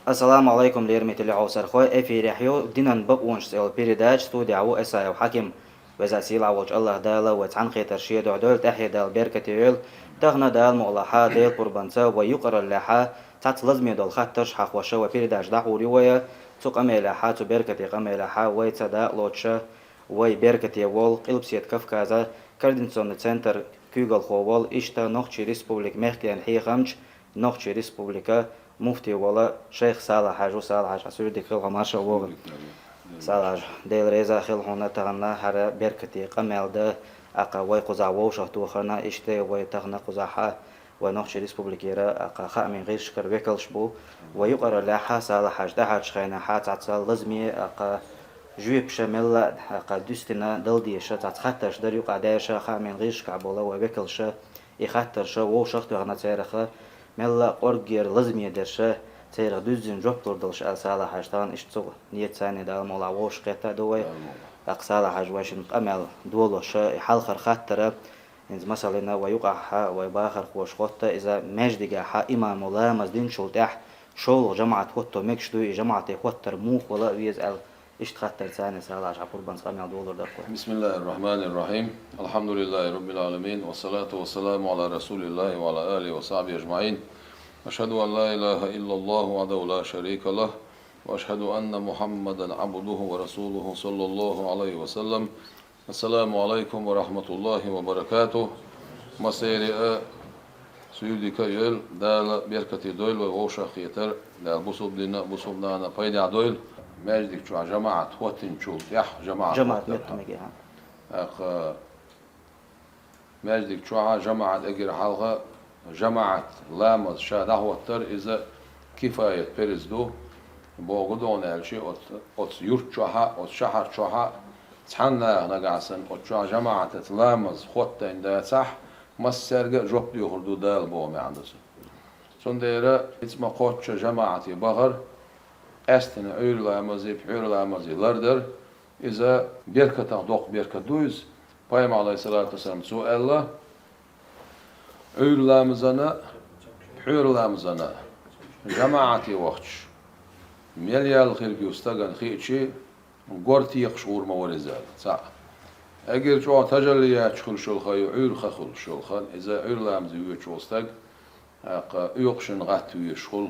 Ассаламу алейкум, лермители аусархой, эфире حيو دينا بقونش سيل بيريداج ستودي عو اسا وحكم وزاسيل عوج الله دالا وتعن خيتر شيد وعدول تحيا دال بيركة يول تغنى دال مغلحا ديل قربانسا ويقر اللحا تات لازمي دول خاتش حق وشا وبيريداج دحو رواية تق أميلحا تبيركة قميلحا ويتسدا لوتشا وي بيركة يول قلبسيت كفكازا كاردنسون سنتر كيغل خوول إشتا نوخشي ريسبوبليك مخكيان حيخمج نوخشي ريسبوبليكا مفتي ولا شيخ صالح حاج وصالح حاج سعودي خلق ما شاء الله صالح ديل ريزا خلق هنا تغنى حرا بيركتي قمال ده أقا وي قزع ووشة توخرنا إشتي وي تغنى قزعها ونخش ريسبوبليكيرا أقا خامين غير شكر ويكلش بو ويقرأ لاحا صالح حاج ده حاج خينا حات عتصال لزمي أقا جويب شمل أقا دوستنا دلدي شات خاتش در يقع دايشا خامين غير شكع بولا ويكلش يخاتر ووشة تغنى تاريخه ملا قرقير لازمية درشة تيرا دوزين جوبتور دلش أسالة حاجتان إشتوغ نيت ساني دال مولا ووش قيتا دوي أقسالة حاج واشن أمل دولش حالخر خاترة إنز مثلا ويقع ويباخر خوش خوتا إذا مجدقا إمام الله مزدين شلتح شول جماعة خوتو مكشدو جماعة خوتر موخ ولا ويز أل إشت خاتر ساني سالة حاج قربان سامي دولر دكو بسم الله الرحمن الرحيم الحمد لله رب العالمين والصلاة والسلام على رسول الله وعلى آله وصحبه أجمعين أشهد أن لا إله إلا الله وحده لا شريك له وأشهد أن محمدا عبده ورسوله صلى الله عليه وسلم السلام عليكم ورحمة الله وبركاته مسيري سيدي كيل دال بيركتي دويل وغوشا خيتر دال بصوبنا بيدع دويل ماجدك شو جماعة واتن شو يح جماعة ميجي أخ ماجدك شو جماعة أجر حلقة جماعة لامز شاده وتر إذا كفاية برزدو بوجودون الشيء أت يرت شوها أت شهر شوها تحنا نجاسن أت شو جماعة لامز خوت إن ده صح مسرج جوب يخردو دال بو ما عندسه سنديرة اسمه خوت جماعة بغر أستن أول لامزي بحول لامزي لردر إذا بيركة دوق بيركة دوز بايم عليه الصلاة والسلام سؤال أولامزنا بحولامزنا جماعتي وقتش مليال خير بيستغن خيتشي قرتي يقشور مورزال صح أجر شو تجليات شخل شلخي عول خخل شلخان إذا أولامزي ويشوستغ يقشن غات ويشخل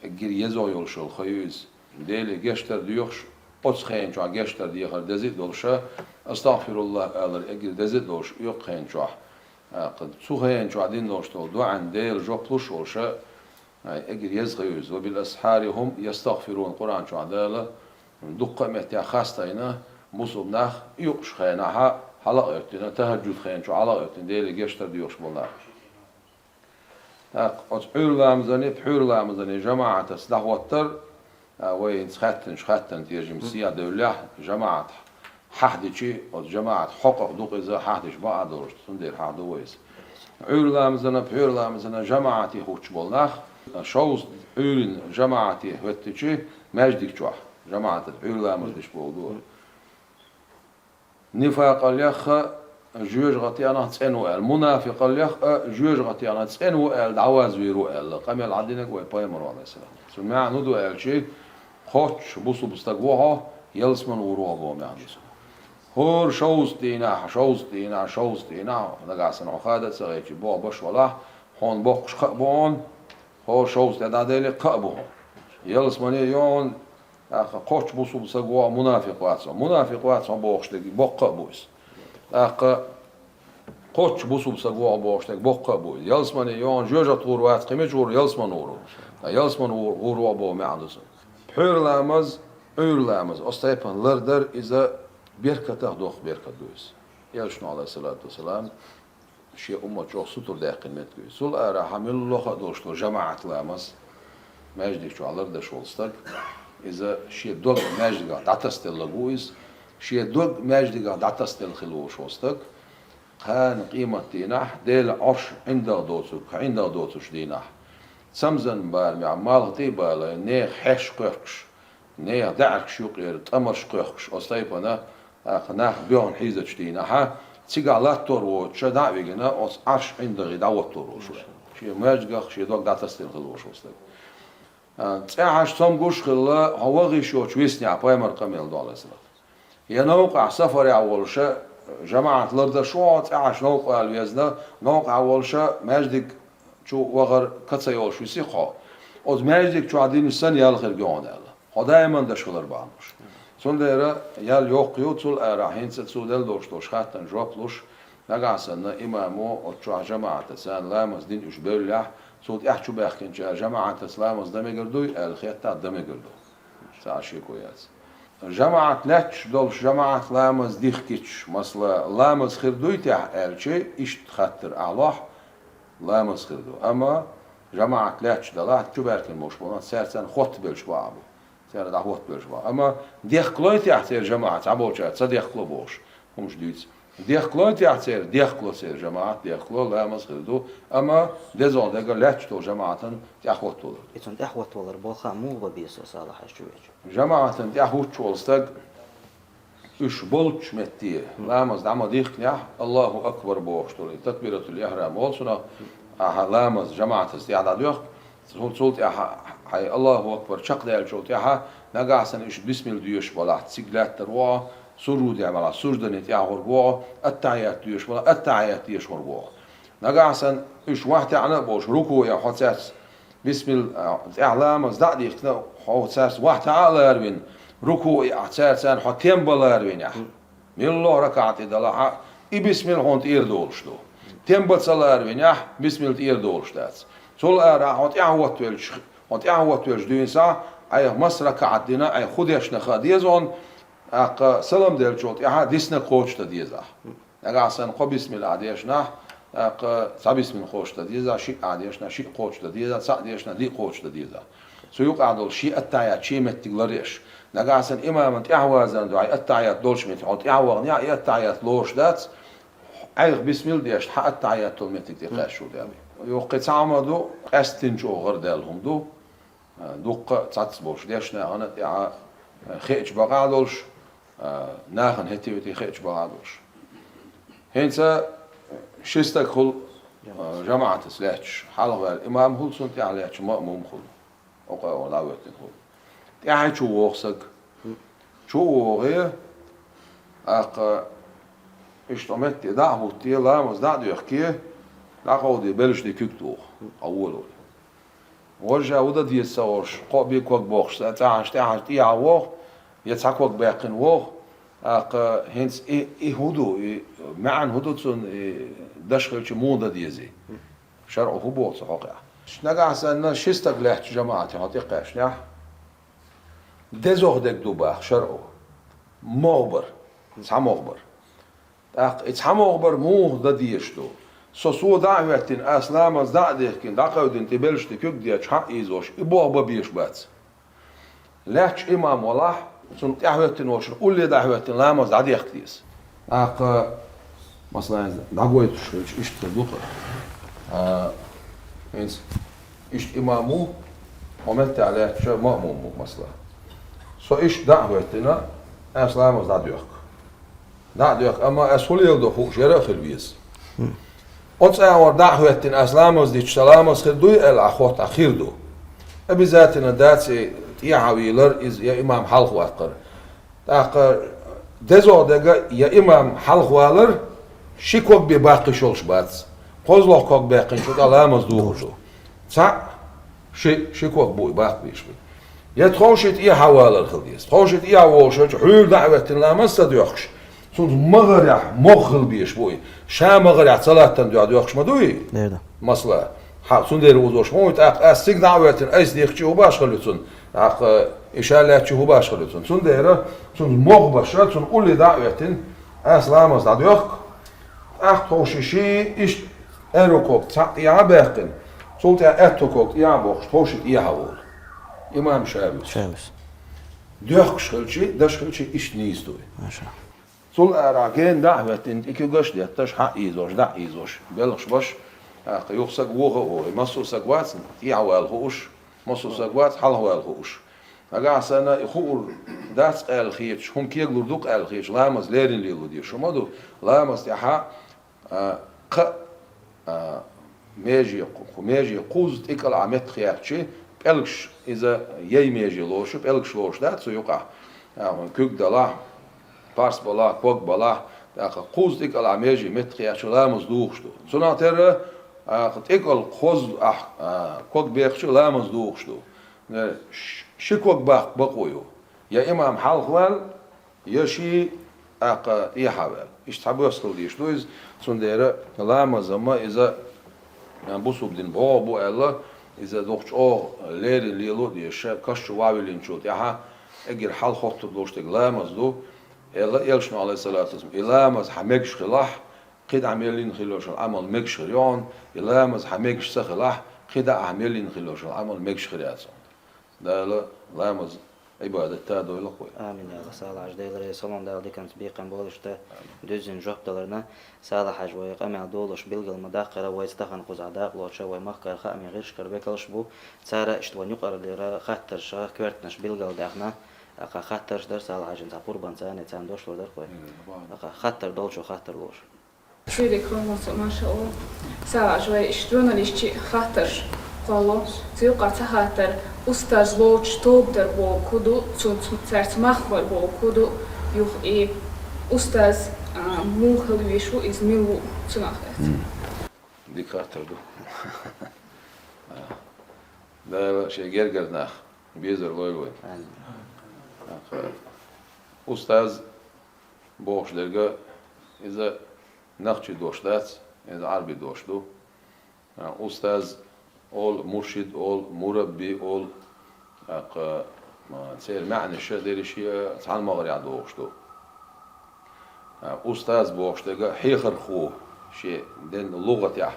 أجر يزويل شلخيوز ديلي جشتر ديوخش أتخين شو جشتر ديخر دزيد دولشة أستغفر الله ألر أجر دزيد دولش يقخين شو قد سوهين شو عدين نوشتول دو عن ديل جو بلوش ورشا اجر يزغيوز وبالاسحار هم يستغفرون قرآن شو عدالة دقة متى خاستينا مصوب ناخ يقش خيناها حلق يقتنا تهجد خين شو علق يقتن ديل جشتر ديوش بولنا أتحور لامزاني بحور لامزاني جماعة تسلح وتر وين شخاتن تيجي مسيا دولة جماعة حدشي أو جماعة حقق دوق إذا حدش بقى دورش سندير حد ويس عيرلامزنا بحيرلامزنا جماعتي خوش بولناخ شوز عيرن جماعتي هتشي مجدك شوح جماعة عيرلامزش بودور نفاق اليخ جوج غتي أنا تسأنو المنافق اليخ جوج غتي أنا تسأنو دعواز ويرو قام العدينك ويبايمر عليه السلام سمع ندو شيء خوش بوسو بستقوها يلسمن وروها بوم يعني هور شوز دينا نقاسن عقادة سغيتي بو بش ولا هون بوقش قبون هور شوز داديلي قبوه يلس مني يون قوش بوسو بسقوا منافق واتسو بوقش دقي بوق قبوس قوش بوسو بسقوا بوقش دقي بوق قبوس يلس مني يون جوجا طور وات قيمة جور يلس منورو يلس منور ورو بو معندس بحير لامز أور لامز أستيبان لردر إذا بيركة دوخ بيركة دويس يالشنو عليه الصلاة والسلام شيء أمة جو سطر داقل متقوي سول أرى حمل الله دوشتو جماعة لامس ماجدك شو على رد شولستك إذا شيء دوغ ماجدك دعتستل لغويس شيء دوغ ماجدك دعتستل خلو شوستك كان قيمة دينح ديل عش عند دوتش دينح سمزن بار معمال طيبة لنيخ حش قرقش نيخ دعك شوقير تمرش قرقش أصيبنا ناخ بيون حيزة شدينا تيجا لا تورو شدا بيجنا أص عش عند غدا وتورو شو ماجق شيء دوك داتستين خلوش وستك تعاش صم قش خلا هو غيشوش ويسنع بايمر قميل دولار ينوقع سفر أول شيء جماعة لرد شو تعاش نوقع الوزن نوقع أول شيء ماجدك شو وغر كتسيول شو يسيقه از ماجدك شو عدين السنة يالخير جوان الله دائما دشولر بانوش سندرة يال يوق يوتول راحين تسودل دوش خاتن جوبلوش نقاسن إمامو شو جماعة سان لامز دين إيش بيرلح صوت إحشو بيحكين جماعة لامز دم يقردوي الخيطة دم يقردو ساشي كويس جماعة لاتش دولش جماعة لامز ديخكيتش مثلا لامز خردوي تاع الشيء إيش تخطر الله لامز خردو أما جماعة لاتش دلات شو بيحكين مشبونا سيرسن خط بالشبابو سير ده خط بالشباب أما ديخكلوي تاع سير جماعة عبوشة صديخكلو بوش همش ديت ديخكلو تاع سير ديخكلو سير جماعة ديخكلو لامز خردو أما ديزون دقر لاتش تو جماعة تاع خط طول إتون إحوة طولر بوخا مو ببيسو صالح الشويج جماعة تاع خط طولستق إيش بولش متيه لامز دعما ديخنيح الله أكبر بوش طول تكبيرة الإحرام والسنة لامز جماعة استعداد يخ صوت حي الله أكبر شق دال شوت ياها نقاسن إيش بسم الله ديوش ولا سيجلات تروى سرود يعمل سرودن يعور بوا التعيات ديوش ولا التعيات ديوش بوا نقاسن إيش واحد عنا بوش ركوع يا حساس بسم الله إعلام أصدق دي كنا حساس واحد على أروين ركوع حساسان حتيم بلا أروين يا من الله ركعت دلها بسم الله هون إيردولش دو تيم بتصل أروين يا بسم الله إيردولش داس سول أرا هون يعوت ويلش هون يعوت ويلش دوينسا أي مصر كعدنا أي خديش نخاديزون أق سلام دير شوت يا ديسنا خوش تديزا نقاسن قو بسم الله عديشنا أق سبسم خوش تديزا شيء عديشنا شيء خوش تديزا سعديشنا دي خوش تديزا سيوق عدل شيء التعيات شيء متقلريش نقاسن إمام تعوازن دعاء التعيات دولش مت هون تعوغن يا التعيات لوش دات أيغ بسم الله ديش حق التعيات تول متقلريش شو دامي يوقت عمدو أستنجو غردالهم دو دوق تعتصبوش ديشنا أنا تاع خيج بقعدولش ناخن هتي خيج بقعدولش هنسا شستك خل جماعة سلاتش حلوة الإمام هل سنت عليك مأموم خل أوقع ولا وقت خل تاعي شو وقسك شو وغير أق اشتمت دعوة تيلا مز دعوة يحكي لقودي بلش دي كيكتو أولو ورجع ودا دي السوارش قابي كوك بوخش تعاش تيا ووخ يتساكوك باقين ووخ أق هنس هدو معن هدو تسون دشخل موضة ديزي شرعه هو بوص حقيقة نقع سنة شستك لحت جماعتي هتيقاش نح دزوخ دك دوباخ شرعه مغبر سا مغبر أق اتسا مغبر موضة ديشتو سو دعوتين أسلام از دعديكين دعوتين تبلش تكوك ديش حق إيزوش إبوه ببيش بات لاتش إمام والله سن دعوتين وشر قولي دعوتين لامز دعديك ديس أق مثلا دعوتش إيش تدوخر إنس إيش إمامو ومت على شو مأمومو مثلا سو إيش دعوتنا أسلام از دعديك أما أسهل يلدخو شرق البيز أنت أور دعوتين أسلامز ديش سلامز خردوي الأخوات أخيردو أبيزاتنا داتي يعويلر إز يا إمام حلق واتقر تاقر دزو دقا يا إمام حلق والر شيكوك بباقي شولش باتس قوزلوك كوك باقي شوك ألامز دوغشو تا شيكوك بوي باق بيش بي يتخوشت إيا حوالر خلديس تخوشت إيا ووشت حول دعوتين لامز تديوخش سون مغرح مخل بيش بوي شا مغرح صلاة تندو عدو يخش مدوي نيدا مصلا سون دير وزوش موت أستيق دعوتين أيس ديخشي هو باش خلوتون إشالاتشي هو باش خلوتون سون دير سون مغبشة سون قولي دعوتين أسلامز عدو يخ توشيشي إش أروكوك يا باقن سولتا أتوكوك يا بوخش توشت يا هول إمام شامس ديخش خلشي دش خلشي إش نيستوي ما شاء الله سول أراجين دعوتين إكو قش ديتش حق إيزوش دع إيزوش بلغش باش يوخسق وغه مصر سقوات يعوال غوش مصر سقوات حل هو الغوش أجا سنة يخور داس الخيش هم كي يقولوا دوق الخيش لامز ليرين ليلو دي شو مادو لامز يحا ق ماجي قوز تكل عمت خيارشي بلكش إذا يميجي لوش بلكش لوش ده سو يقع كوك دلا بارس بلا كوك بلا قوز ديك العميجي متخي عشلامز دوخشتو سنا ترى تيكل خوز كوك بيخشو لامز دوخشتو شكوك بقويو يا إمام حالخوال يشي يحاول تحبوا يسكل ديش دويز سنديرة لامز أما إذا بوسوب دين بو ألا إذا دوخش ليري ليلو ديش كشوا وابلين شوت يها أجر حال خطر دوشتك لامز دو إلا يلشنا عليه الصلاة والسلام إلامز حميكش خلاح قد عملين خلوش العمل ميكش خريان إلامز حميكش سخلاح قد عملين خلوش العمل ميكش خرياتون ده لا لامز عبادة تادو يلقوي آمين يا رسول عجديل ري صلون دال دي كانت بيقن بولشتا دوزين جوب دلرنا صالح حجوي قمع دولش بيلقى المداقرة ويستخن قزعداق لوتشا ويمخكر خامي غيرش كربيكلش بو سارة اشتوان يقر ليرا خاتر شا كويرتنش بيلقى داخنا أقا خاترش در صالح عجن تا قربان ساني تان دوش لور در خوي أقا خاتر دولشو خاتر لوش شوية كروموس ما شاء الله ساعة شوية اشترونا ليشتي خاترش قالوا سيوقع تخاتر أستاذ لوش توب در بو كودو تسرت مخبر بو كودو يوخ إيه أستاذ موخل ويشو إزميلو تناخت دي خاطر دو ده شيء جرجر ناخ بيزر لوي أستاذ بوش درجة إذا نخشي دوش دات إذا عربي دوش دو أستاذ أول مرشد أول مربي أول ما تصير معنى الشيء ده شيء تعال مغري على دوش دو أستاذ بوش درجة حيخر خو شيء دين اللغة تاع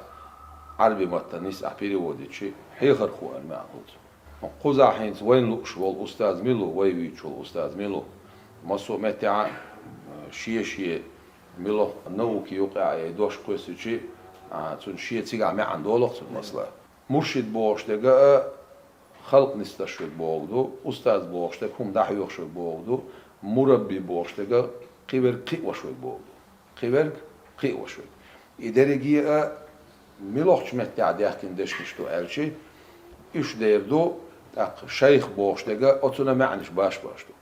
عربي متنيس أحبيري ودي شيء حيخر خو المعقود قوزا حين وين لوش والأستاذ ميلو ويبيتش والأستاذ ميلو مسو متاع شيء ميلو نوكي يوقع يدوش قوسي شيء تون شيء تيجا مع عندولق تون مثلا مرشد بوش دقا خلق نستشفي بوغدو أستاذ بوش دقا هم دحي يخشي بوغدو مربي بوش دقا قيبر قي وشوي بوغدو قيبر قي وشوي إداريجي ميلوخش متاع داخل دشكشتو ألشي إيش ديردو شيخ بوش دقا أتونا معنيش باش باشتو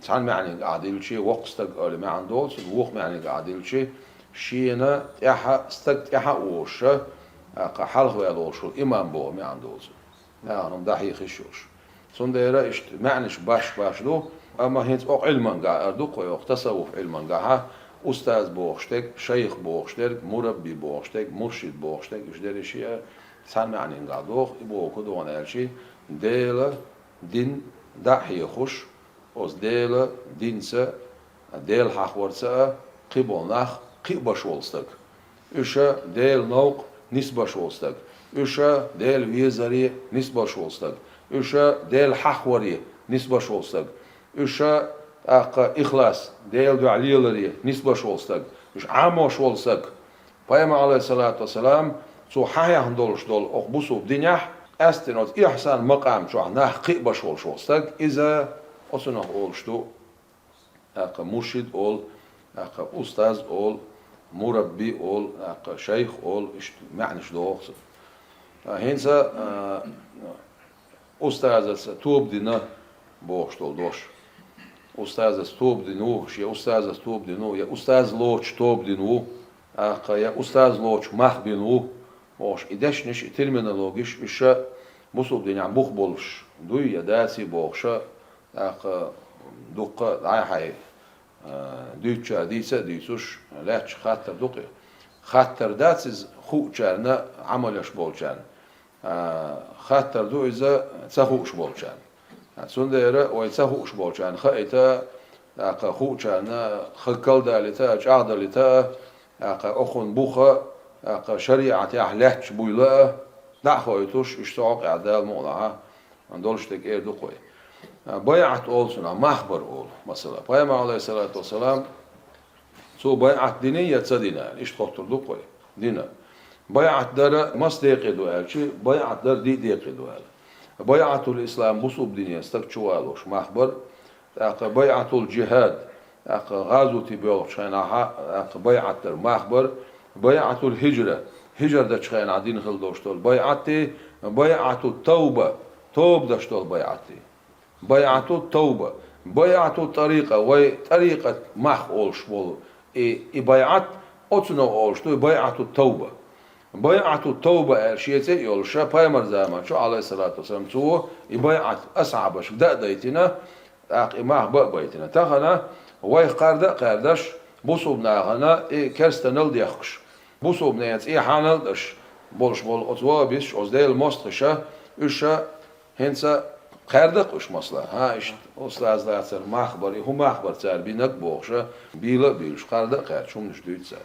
تعال معني قاعدين شيء وقستك أول ما عندول سلوخ معني قاعدين شيء شينا إحا استك إحا وش حلخ ويالوش الإمام بو ما عندول يعني مدحي خشوش صنديرة إيش معنيش باش دو أما هنت أو علما قاعدو قوي تصوف علما قاعد أستاذ بوشتك شيخ بوشتك مربي بوشتك مرشد بوشتك إيش داري شيء تعال معني قاعدوخ يبغوا كده وانا شيء ديلا دين دحي خش أز ديلا دينسا ديل حخورسا قبوناخ قبش ولستك إيشا ديل نوق نسبش ولستك إيشا ديل ويزاري نسبش ولستك إيشا ديل حخوري نسبش ولستك إيشا إخلاص ديل دعليلري نسبش ولستك إيش عاموش ولستك بيما عليه الصلاة والسلام سو حيا هندولش دول أخبصو بدنيح أستنوت إحسان مقام شو ناح قبش ولستك إذا أصنع أولشتو مرشد أول أستاذ أول مربي أول شيخ أول معنيش دوخس هنسا أستاذ توب دينا بوشتول دوش أستاذ توب دينو شيء أستاذ توب دينو يا أستاذ لوش توب دينو يا أستاذ لوش مخ دينو وش إدش نش ترمينولوجيش إيش مصوب دينا بوخ بولش دوي يداسي بوخشة دوق عاي دوتشا ديسوش لاتش خاطر دوقي خاطر داتز خوچارنا عملش بولچان خاطر دو إذا تسخوش بولچان سنديرة ويتسخوش بولچان خايتا خوچارنا خكل دالتا جعد دالتا أخون بوخا شريعة أحلاتش بويلا دعخويتوش اشتاق عدال مولها عندولش تك دوقي بيعت أول سنة مخبر أول مثلا بيعم عليه الصلاة والسلام سو بيعت دينية تدينا إيش تخطر دوقي دينا بيعت در مس ديقدو ألشي بيعت در دي ديقدو أل بيعت الإسلام بصوب دينية استكشوالوش مخبر بيعت الجهاد غازو تبيوش شيناها بيعت در مخبر بيعت الهجرة هجر ده شخين عدين خلدوش تول بيعت التوبة توب دشتول بيعتي بيعتو التوبة بيعتو طريقة وطريقة مخ أولش بول بيعت أتنو أولش تو بيعتو التوبة بيعتو التوبة الشيء يولشا بايمر زمان شو عليه الصلاة والسلام تو بيعت أصعبش بدأ ديتنا مخ بيتنا تخنا وي قاردش بوصوب ناغنا كرستنل ديخش بوصوب نيت حانلدش بولش بول أتوابيش أزديل مستخشة إشا هنسا قاردق إش مصلا ها إش أصلاز داتر مخبري هو مخبر تار بينك بوخشة بيلش قاردق قارد شو مش دويت سار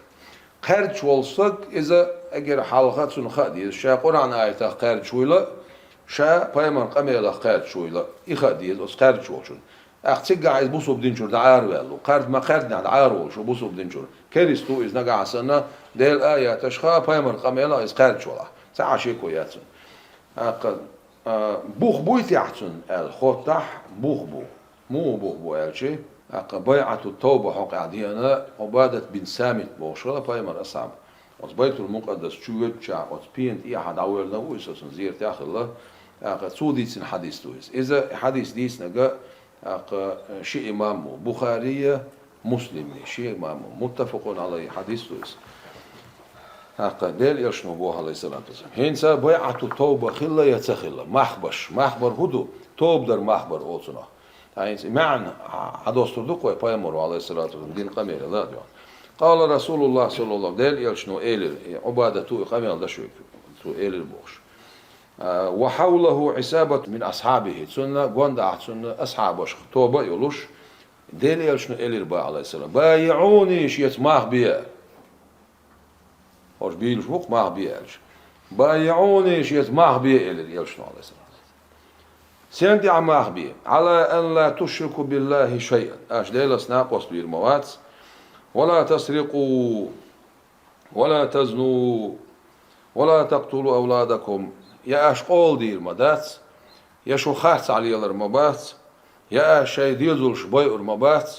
قارد شولسك إذا أجر حلقات سنخا دي شا قرآن آية قارد شويلا شا بايمان قميلة قارد شويلا إخا دي أس قارد شولشون أختيق عايز بوصوب دينشور دعار والو قارد ما قارد دعار وشو بوصوب دينشور كريستو إذ نقع سنة ديل آية تشخا بايمان قميلة إز قارد شولا تعشي كوياتن بوخ بويت يحسن الخطح بوخ مو بوخ بو الشي بيعة التوبة حق عدينا عبادة بن سامت بوشلا بايمر أصعب بيت المقدس شويت شع بينت أحد عويلنا ويسوسن زير تاخذ الله سوديتسن حديث تويس إذا حديث ديس نجا شيء إمامه بخارية مسلم شيء إمامه متفق عليه حديث تويس ديل يشنو بوها عليه الصلاة والسلام هنسا بيعة التوبة خلا يتخلا مخبر هدو توب در مخبر أوتنا هنسا معنى حدوستر دقوة بايمر عليه الصلاة والسلام دين قمير لا ديون قال رسول الله صلى الله عليه وسلم ديل يشنو إيلر عبادة تو قمير دشوك تو إيلر بوش وحوله عصابة من أصحابه سنة قوندع سنة أصحابش توبة يلوش ديل يشنو إيلر با عليه السلام بايعوني شيت ماخ بيه أش بيلش بوق ماخ بيالش بايعوني شيت ماخ بيه إلي يلشنو عليه السلام سينتي عم ماخ بيه على أن لا تشركوا بالله شيئا أش ديلس ناقص بالموات ولا تسرقوا ولا تزنوا ولا تقتلوا أولادكم يا أش قول دير مدات يا شو خاص علي المبات يا أش شي ديزلش بيئر مبات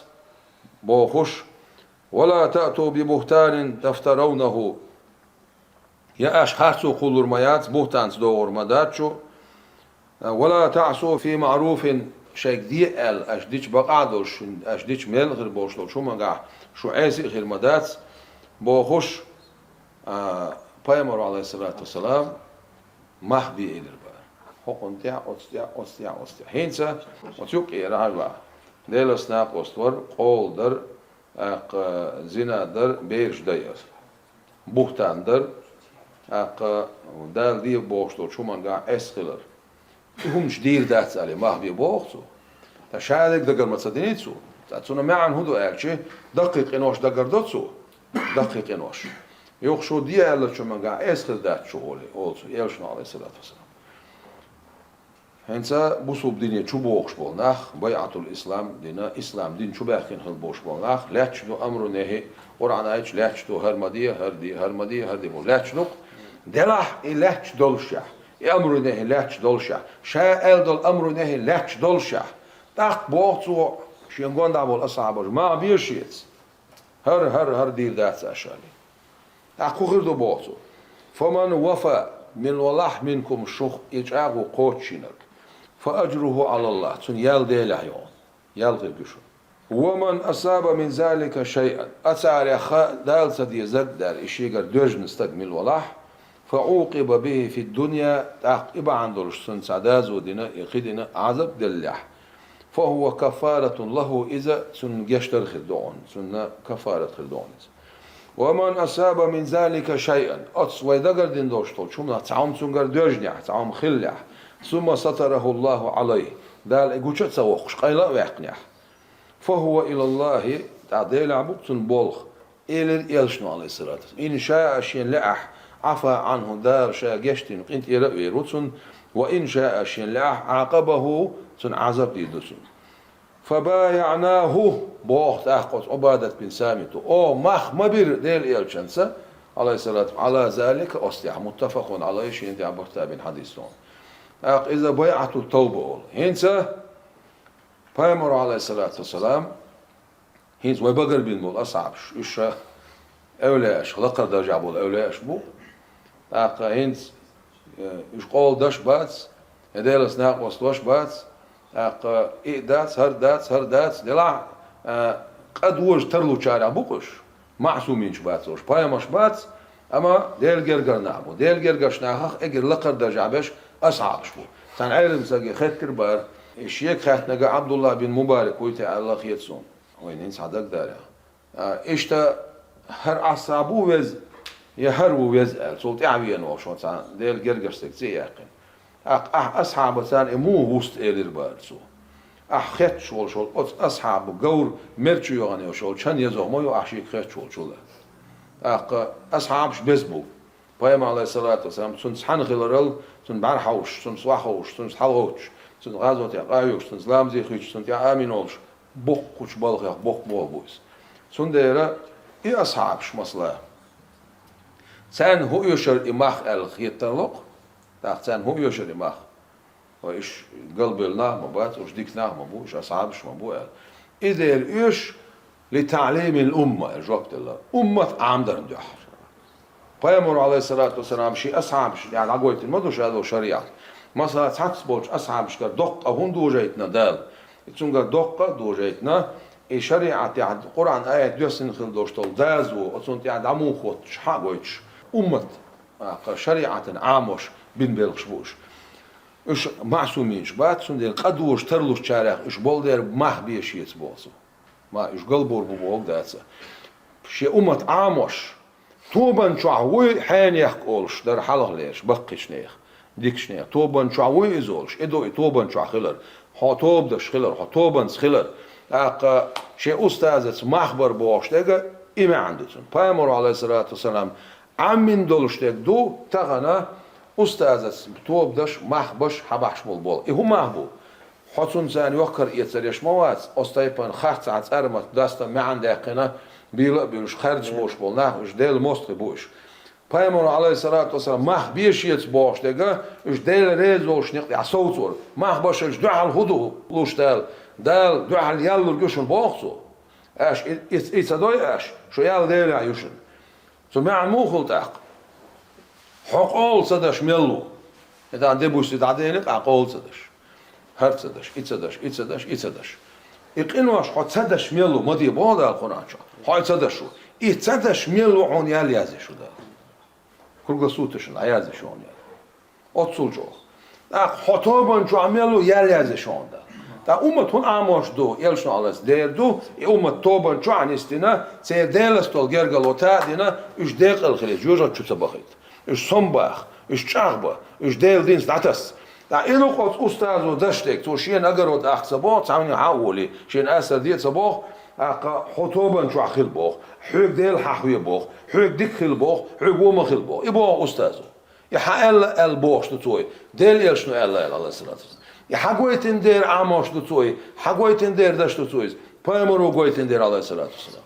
بوخش ولا تأتوا ببهتان تفترونه يا أش خاصو قولر ميات بهتان تدور مداتشو ولا تعصوا في معروف شيء دي ال أش ديش بقعدوش أش ديش ميل غير بوشلو شو منقع شو عايزي غير مدات بوخش بايمر عليه الصلاة والسلام محبي إلر بقى حقن تيع أستيع هينسا وتيوك إيرا بقى ديل سناق أستور قول در زنا در بيرش داير بوهتان در دال دي بوشتو شو منقع اسخلر همش دير داتس عليه محبي بوختو تشادك دقر ما تصدقيتسو تاتسونا معن هدو أكشي دقيق إنوش دقر دوتسو دقيق إنوش يوخ شو دي ألا شو منقع اسخل دات شو هولي أولسو يلشنا عليه الصلاة والسلام هنسا بوصوب دينيا شو بوخش بولناخ بيعة الإسلام دينا إسلام دين شو باخين خل بوش بولناخ لاتش دو أمرو نهي قرآن آيش لاتش دو هرمدية هردي بول لاتش دوق دلح لاتش دولشا أمرو نهي لاتش دولشا شا دول أمرو نهي لاتش دولشا تاق بوختو شينغون دابول أصحابه ما بيرشيتس هر دير دات أشالي تاق خير دو بوختو فمن وفى من ولح منكم شخ يجعو قوتشينك فأجره على الله تون يال ديله يون يال غير قشو ومن أصاب من ذلك شيئا أتعر يخا دال سدي زد دار إشيغر دوج نستقمل ولح فعوقب به في الدنيا تعقب عن دولش سن سعداز ودنا يقيدنا عذاب دلح فهو كفارة له إذا سن يشتر خردون سن كفارة خردون ومن أصاب من ذلك شيئا أتص ويدقر دين دوشتول شو تعام سنقر دوجنيح تعام خليح ثم ستره الله عليه دال إجوشت سوخش قيلا ويحقنيح فهو إلى الله تعديل عبوكتن بولخ إلى يلشنو عليه الصلاة والسلام إن شاء شين لأح عفى عنه دار شاء جشتن قنت إلى روتسن وإن شاء شين لأح عاقبه سن عذاب ديدسن فبايعناه بوخت أخوت عبادة بن سامت أو مخ مبير ديل يلشنسا عليه الصلاة على ذلك أستيع متفق عليه شين دي عبوكتا بن حديثون إذا بيعة التوبة هنسا بايمر عليه الصلاة والسلام هنس ويبقر بين مول أصعب إيش أولاش لقر درجة بول أولاش بو هنس إيش قول دش بات ديلس ناقص توش بات داتس هر داتس دلع قد وش ترلو شارع بوكش معصومين شبات وش بايا مش بات اما ديل جرجر نعبو ديل جرجر شناخ اجر لقر درجع بش اصعب شبو كان علم ساقي خيط كربار الشيخ خيط نقا عبد الله بن مبارك ويتع الله خيتسون وين ينسى دك دارع اشتا هر اصعبو وز يهرو ويزقل صوت عبيان وشون ديل جرجر سكتي يقين أصحاب سان إمو وست إلير بارسو خيت شول أصحاب جور مرتشو يعني وشول شن يزوج ما يو أحشي خيت شول أصحابش بيزبو بايم عليه الصلاة والسلام سن سحن خلرل سن برحوش سن سواحوش سن حلوش سن غازوت يا قايوش سن سلام زي خيش سن يا آمينوش بوق كوش بالغ بوق بوس سن ديرة إيه أصحابش مثلا سان هو يشر إماخ الخيتلق تاختان هو يشر إماخ وإيش قلب الناه مبات وإيش ديك ناه مبو إيش أصحابش مبو إذا إيش لتعليم الأمة الجواب الله أمة عامدر ندحر فيامر عليه الصلاة والسلام شيء أصحابش يعني عقويت المدوش هذا شريعة مثلا تحكس بوش أصحابش كدقة هون دوجيتنا دال يتسون دقة دوجيتنا شريعة يعني القرآن آية دوسن خل دوشتول دازو أتسون يعني عمو خوت شحاقويتش أمة شريعة عاموش بين بيلقشبوش إيش معصومين شبات سندير قدوش ترلوش شارع إيش بولدر ماه بيش يتبوسو ما إيش قلبور ببوغ داتسا شي أمة عاموش توبان شعوي حين يحكولش در حلق ليش بقيش نيخ ديكش نيخ توبان شعوي إزولش إدو توبان شع خلر ها توب دش خلر ها توبان خلر شي أستاذة مخبر بوش دقا إما عندتون بايمر عليه الصلاة والسلام عمين دولش دو تغنى أستاذة توب دش مخبش حبحش بول إيه هو مخبو حسن زان يوكر يتسريش مواد أستايبان خارج عز أرمت داستا ما عنده قنا بيلش خارج بوش بولنا إيش ديل مست بوش بايمر عليه الصلاة والسلام مخ بيش يتبوش دقا إيش ديل ريزوش نقطع صوتور مخبش إيش دعال هدو لوش دال دعال يالر جوشن بوخسو اش إيصدوي اش شو يال ديل عيوشن سو ما عن موخل تاق حقول صدش ميلو إذا عندي بوش تدعينك عقول صدش هر صدش إتصدش إقنواش حد صدش ميلو مدي بودا القرآن شو هاي صدشو صدش ميلو عون يال يازي شو ده كل قصوتشن عيازي شو عون يال أتصل جو حطوبان شو عملو يال يازي شو عون ده تا أمتون عاموش دو يلشن على دير دو أمت توبان شو عن استنا سير ديلستول جرجلوتا دينا إيش ديق الخليج يوجد شو تبخيت إيش صنباخ إيش شعبة إيش ديل دينس دعتس تا إنو قط أستاذ ودشتك تو شين أجرود أخصبوت سامي حاولي شين أسر ديت صبوخ حطوبان شو عخيل بوخ حوك ديل ححوي بوخ حوك ديك خيل بوخ حوك وما خيل بوخ يبوخ أستاذه يحقل البوخ شتوي ديل يلشنو الله الله الصلاة يحقويتن دير عاموش شتوي حقويتن دير دش شتوي بايمرو قويتن دير الله الصلاة والسلام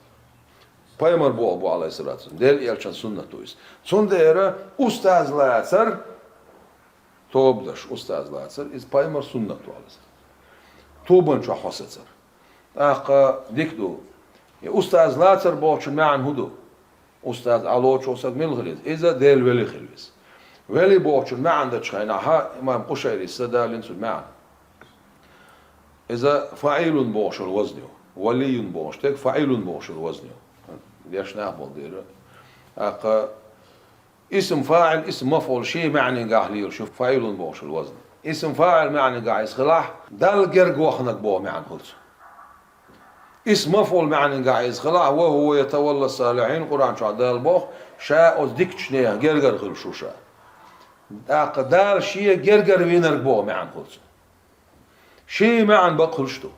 بايمر بو عليه الصلاة والسلام ديل يلشن سنة تويس سن دير أستاذ لاتر توبدش أستاذ لاتر إز بايمر سنة تو عليه الصلاة توبن شو حسيتر ديكدو أستاذ لاتر بوشن معن هدو أستاذ علوش أستاذ ملغليز إذا ديل ولي خلويس ولي بوشن معن دتشخينا ها إمام قشيري السدالين سن معن إذا فاعل بوش الوزنيو ولي بوش تك فاعل بوش الوزنيو ليش نعمل دير اسم فاعل اسم مفعول شيء معني قاعد شوف فاعل بوش الوزن اسم فاعل معني قاعد يسخلاح دال جرج وخنك بو معن خلص اسم مفعول معني قاعد يسخلاح وهو يتولى الصالحين قرآن شو دال بوخ شاء ديكشنيه جرجر خل شو شاء دال شيء جرجر وينر بو معن خلص شيء معن بقلشتو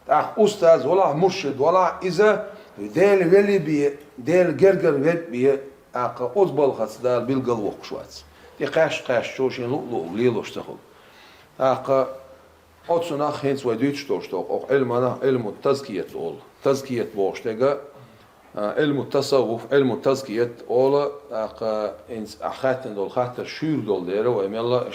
أستاذ ولا مرشد ولا إذا ديل ولي بي ديل جرجر بي أزبل خاص دال بالقلوق شوات قاش شوشين لو ليلوش تخل أتصنع خينس وديتش توشتوق علم التزكية أول تزكية بوشتجا علم التصوف علم التزكية أول إنس أخاتن دول خاطر شير دول ديره وإم يلا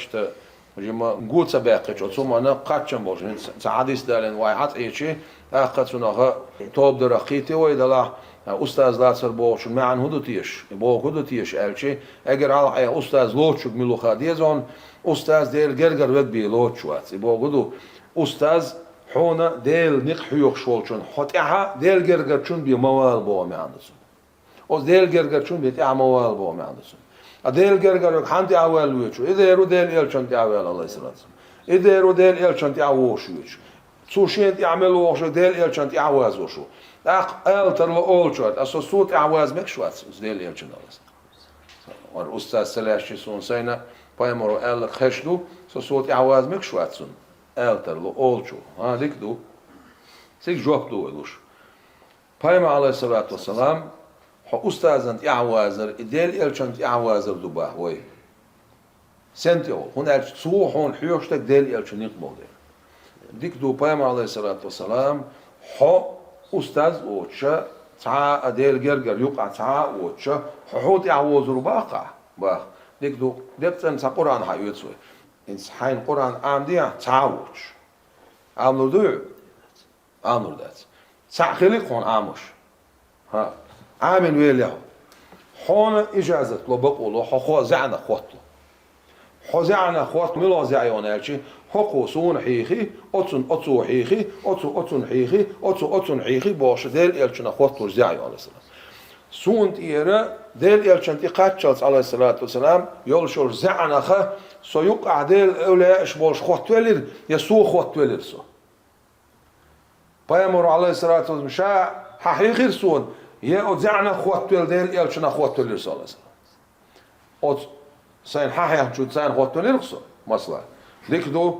جمع نقول سباقش أتصوم أنا قاتشم بوجن سعاديس دالن واحد إيشي أخذنا توب درقيتي ويدلا أستاذ لاتر بوش معن هدوتيش بو هدوتيش ألشي أجر على أستاذ لوتشوك ملوخا ديزون أستاذ ديل جرجر وقبي لوتشوات بو هدو أستاذ حونا ديل نقحيوك شولشون حتىها ديل جرجر شون بموال بو معندسون أو ديل جرجر شون بيتها موال بو معندسون أديل جرجر يك حنتي أول ويشو إذا يروديل يلشون تأول الله يسلمك إذا يروديل يلشون تأوش ويش سوشين يعملوا وش ديل يلشون تأوز وشو ألتر لأولشوت أساسوت أعواز مكشوات ديل يلشون الله والأستاذ سلاشي سون سينا بايمرو أل خشدو ساسوت أعواز مكشوات سون ألتر لأولشو ها ديك دو سيك جواب دو إلوش بايمر عليه الصلاة والسلام أستاذن أعوازر ديل يلشون أعوازر دباه وي سنتيو هون سو هون حيوشتك ديل يلشون يقبل ديك دو بايمر عليه الصلاة والسلام أستاذ أوتشا تعا أديل جرجر يقع تعا أوتشا حوت يعوزر باق ديك دو دبتن سقران حيوتسوي إنس حين قرآن عمديا تعاوش عملو دو عملو دات سعخليق هون عامش ها عامل ويليه هون إجازة لو بقولو حخو زعنا خوتلو حزعنا خوت ملا زعيونالشي حقو سون حيخي أتسو حيخي أتسو حيخي أتسو حيخي باش ديل إلشنا خوتلو زعيو عليه السلام سون تيرا ديل إلشن تقاتشلت عليه الصلاة والسلام يولشور زعنا خا سيقع ديل أولا إش باش خوتولر يسو خوتولر سو بيامر عليه الصلاة والسلام شاء حقيقي سون يا أتزعنا خوتول ديل إلشنا خوتولر صلى الله عليه وسلم سين حاحي شو سين خوتولر رخصو مثلا ديك دو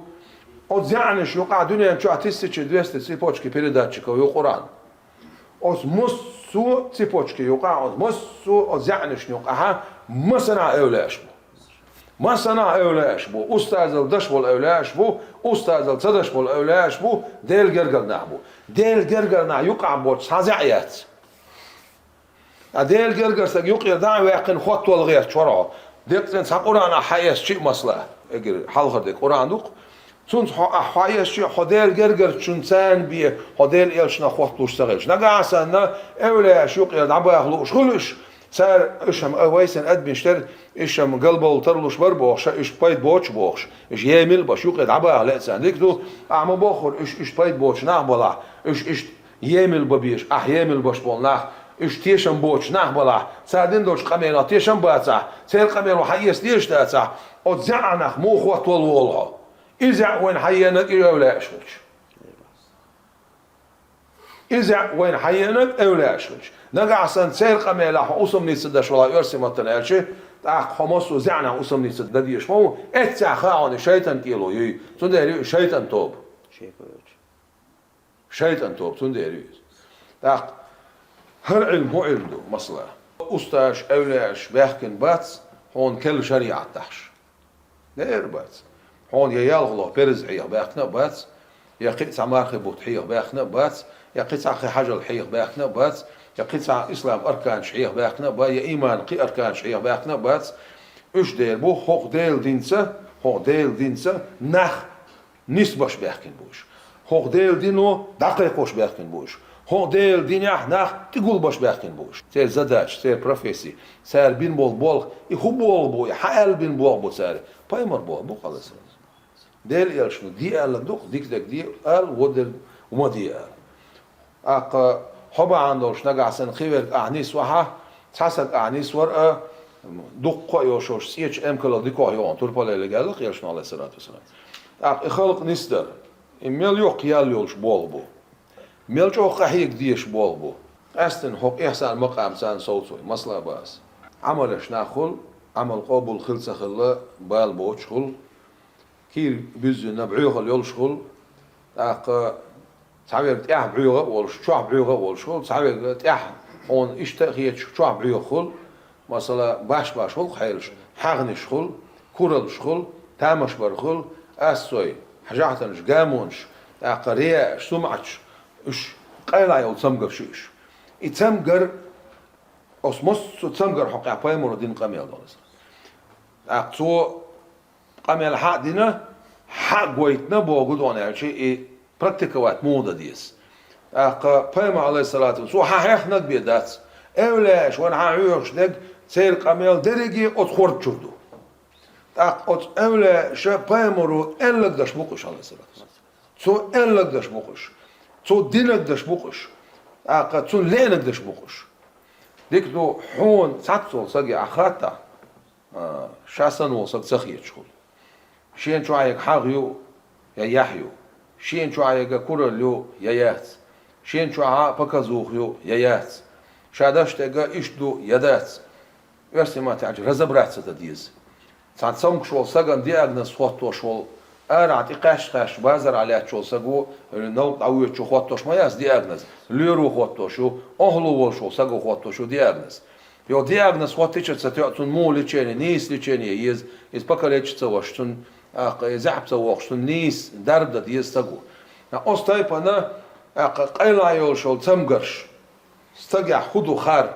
أتزعنش يقع دنيا شو عتيستي دوست سيبوشكي передатчика ويو قرآن أز مسو سيبوشكي يقع أز مسو أتزعنش يقع مسنا أولاش بو مسنا أولاش بو أستاذ الدش بو الأولاش بو أستاذ الصدش بو الأولاش بو ديل جرجر نعبو ديل جرجر نع يقع بو سازعيات ديل جرجر سج يقع دعوة ويقن خط والغير شرعه ديك سقران حياس شيء مصلحة اجر حلقة ديك قرآن دوق تونس حياس شيء حديل جرجر شنسان بيه حديل إيش نخوت لوش تغيش نجا سنة أولا شوق يدعبوا يخلوش خلوش صار إيشهم ويسن أدبن شتر إيشهم قلبه وطرلوش بربوش إيش بايد بوش بوش إيش يميل بشوق يدعبوا يخلق سن ديك دو أعمى بخور إيش بايد بوش نعبلا إيش يميل ببيش يميل بش بولناه إيش تيشم بوش نحبلا سادين دوش قمينا تيشم باتسع سير قمينا حيس ديش تاتسع أتزعنخ مو خوات والولها إذا وين حينك أولا أشوش إذا وين حينك أولا أشوش نقع سن سير قمينا أصم نيسدش ولا يرسي مطلع شيء تاق خمس وزعنا أصم نيسد ديش مو اتسع خاون شيطان كيلو يي تندري شيطان توب شيطان توب تندري تاق هر علم هو علم دو مصلحة أستاش أولاش بيحكن باتس هون كل شريعة تحش نير باتس هون يالغلو برزعية بيحكنا باتس يقيت عمارخي بوتحية بيحكنا باتس يقيت عخي حاجة الحية بيحكنا باتس يقيت إسلام أركان شعية بيحكنا باتس يا إيمان قي أركان شعية بيحكنا باتس إيش دير بو هوق ديل دينسة نخ نسبش بيحكن بوش هوق ديل دينو دقيقوش بيحكن بوش هو ديل دنيا ناخ تقول باش باخين بوش سير زداش سير بروفيسي سير بين بول يخو بول حال بين بول سير بايمر بول خلاص ديل يل شنو دي قال دوق ديك دي قال ودل وما دي قال اق حبا عندوش نقع سن خير اعنيس وها تحسد اعنيس ورقه دوق يوشوش سيتش ام كلا ديكو يون توربال اللي قال لك يلشن عليه الصلاه والسلام اق خلق نستر اميل يوق ياليولش بول ملجو قحيق ديش بولبو أستن حق إحسان مقام سان صوتوي مصلا باس عملش ناخل عمل قابل خلصة خلا بال بوش خل كير بيزو نبعوغ اليولش خل تاق تعبير تيح بعوغ والش شوح بعوغ والش خل تعبير تيح هون اشتاقية شوح بعوغ خل مثلا باش خل خيلش حغنش خل كورلش خل تامش برخل أسوي حاجاتنش قامونش تاق رياش سمعتش إيش قايل عيال تسمجر شيش يتسمجر أسمس تسمجر حق عباية مرودين قميل دولس أقصو قميل حق دينا حق ويتنا بوجود وانا شيء براكتيكوات موضة ديس أق بيم عليه الصلاة والسلام سو حاح نك بيدات أولاش وانا عيوش نك سير قميل درجي أتخورت شردو أق أولا شا بيمرو إلك دش بقش عليه الصلاة والسلام سو إلك دش بقش سو دينك دش بقش أق سو لينك دش بقش ديك دو حون ساتسو سجي أخاتا شاسن وصل سخيت شغل شين شو عيك حاغيو يا يحيو شين شو عيك كورليو يا يات شين شو عا بكازوخيو يا يات شادش تجا إشدو يدات يرسم ما تعج رزبرات ستديز ساعة سمك شو سجن دياغنس خواتو شو أرعت قاش بازر عليه شو سجو نو عويت شو خواتو ما ياس دياغنس ليرو خواتو شو أهلو شو سجو خواتو شو دياغنس يو دياغنس خواتيش ستيعتون مو لتشيني نيس لتشيني يز بكاليتش تواش زعب تواش نيس درب ديز تجو أستايب أنا قيلا يول شو تمقرش استجع خدو خار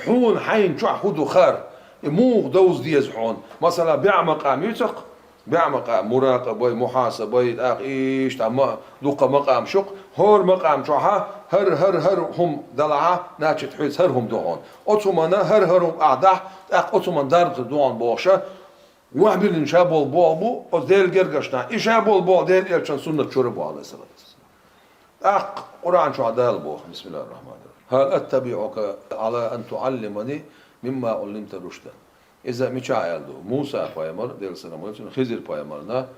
حون حين شو خدو خار مو دوز ديز حون مثلا بيعمق يتق بيعمق مراقبة محاسبة إيش تما دوقة مقام شق هور مقام شوها هر هم دلعة ناتشت حيث هر هم دوون أتومنا هر أعداء أتومن دارب دوون بوشة وعبل إن شابول بولبو أديل جرجشنا إيش شابول بول ديل إلشان سنة شربوا على الصلاة قرآن شو عدال بوه بسم الله الرحمن الرحيم هل أتبعك على أن تعلمني مما علمت رشدا إذا مشاعل دو موسى بايمر ديل سلام خزر بايمرنا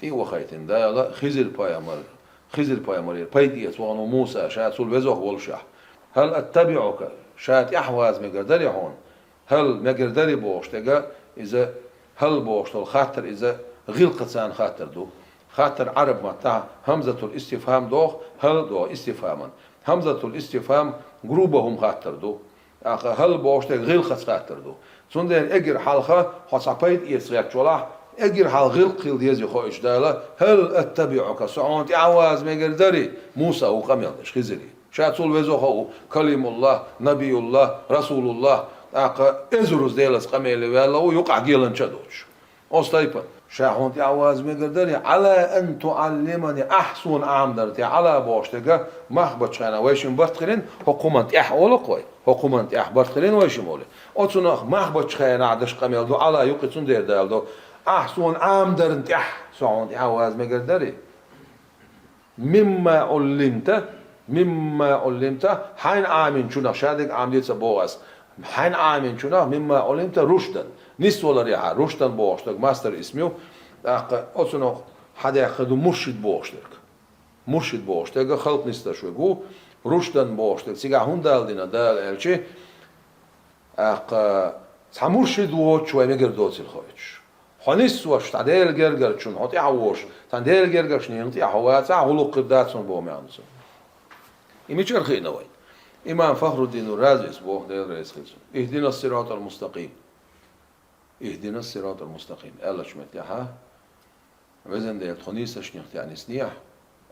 في وخيتين دالا خزر بايمر بايدي يتوانو موسى شات سول وزوخ والشح هل أتبعك شات أحواز مقدري هون هل مقدري بوشتجا إذا هل بوشتل خاطر إذا غلقتان خاطر دو خاطر عرب متاع همزة الاستفهام دوخ هل دو استفهاما همزة الاستفهام جروبهم خاطر دو هل بوشتك غلقت خاطر دو سندين اجر حلقة حصبيت يسرق جولا اجر حل غلق خيل ديزي خوش دالا هل اتبعك سعونت عواز مقدري موسى وقميلش خزري شاتول وزوخو كلم الله نبي الله رسول الله ازرز ديلس قميل ولا ويقع جيلن شدوش أستيقظ شاحونتي عواز مقدري على أن تعلمني أحسن عامدرتي على بوشتك مخبط شانا ويشم برتقلين حكومت أولو قوي حكومت برتقلين ويشم أولي أتناخ مخبط شانا عدش قميل دو على يقصون دير دال دو أحسن عامدرتي شاحونتي عواز مقدري مما علمت حين آمن شنا شادق عامديت سبوغس حين آمن شنا مما علمت رشدا نيس ولا ريعة رشدا بوشتك ماستر اسمه أصلا حدا ياخذ مرشد بوشتك خلق نيستا شو يقول رشدا بوشتك سيجا هون دال دينا دال الشيء مرشد ووت شوي مقر دوت الخويش خنيس وش تعديل جرجر شون هاتي عوش تعديل جرجر شنو ينتي حوات هلو قدات سون بوم يعنسون يمشي رخينا وين إمام فخر الدين الرازي اسمه ده رئيس خلص اهدنا الصراط المستقيم اهدنا الصراط المستقيم ألا شمت ياها وزن ده الخنيس شنيخت يعني سنيح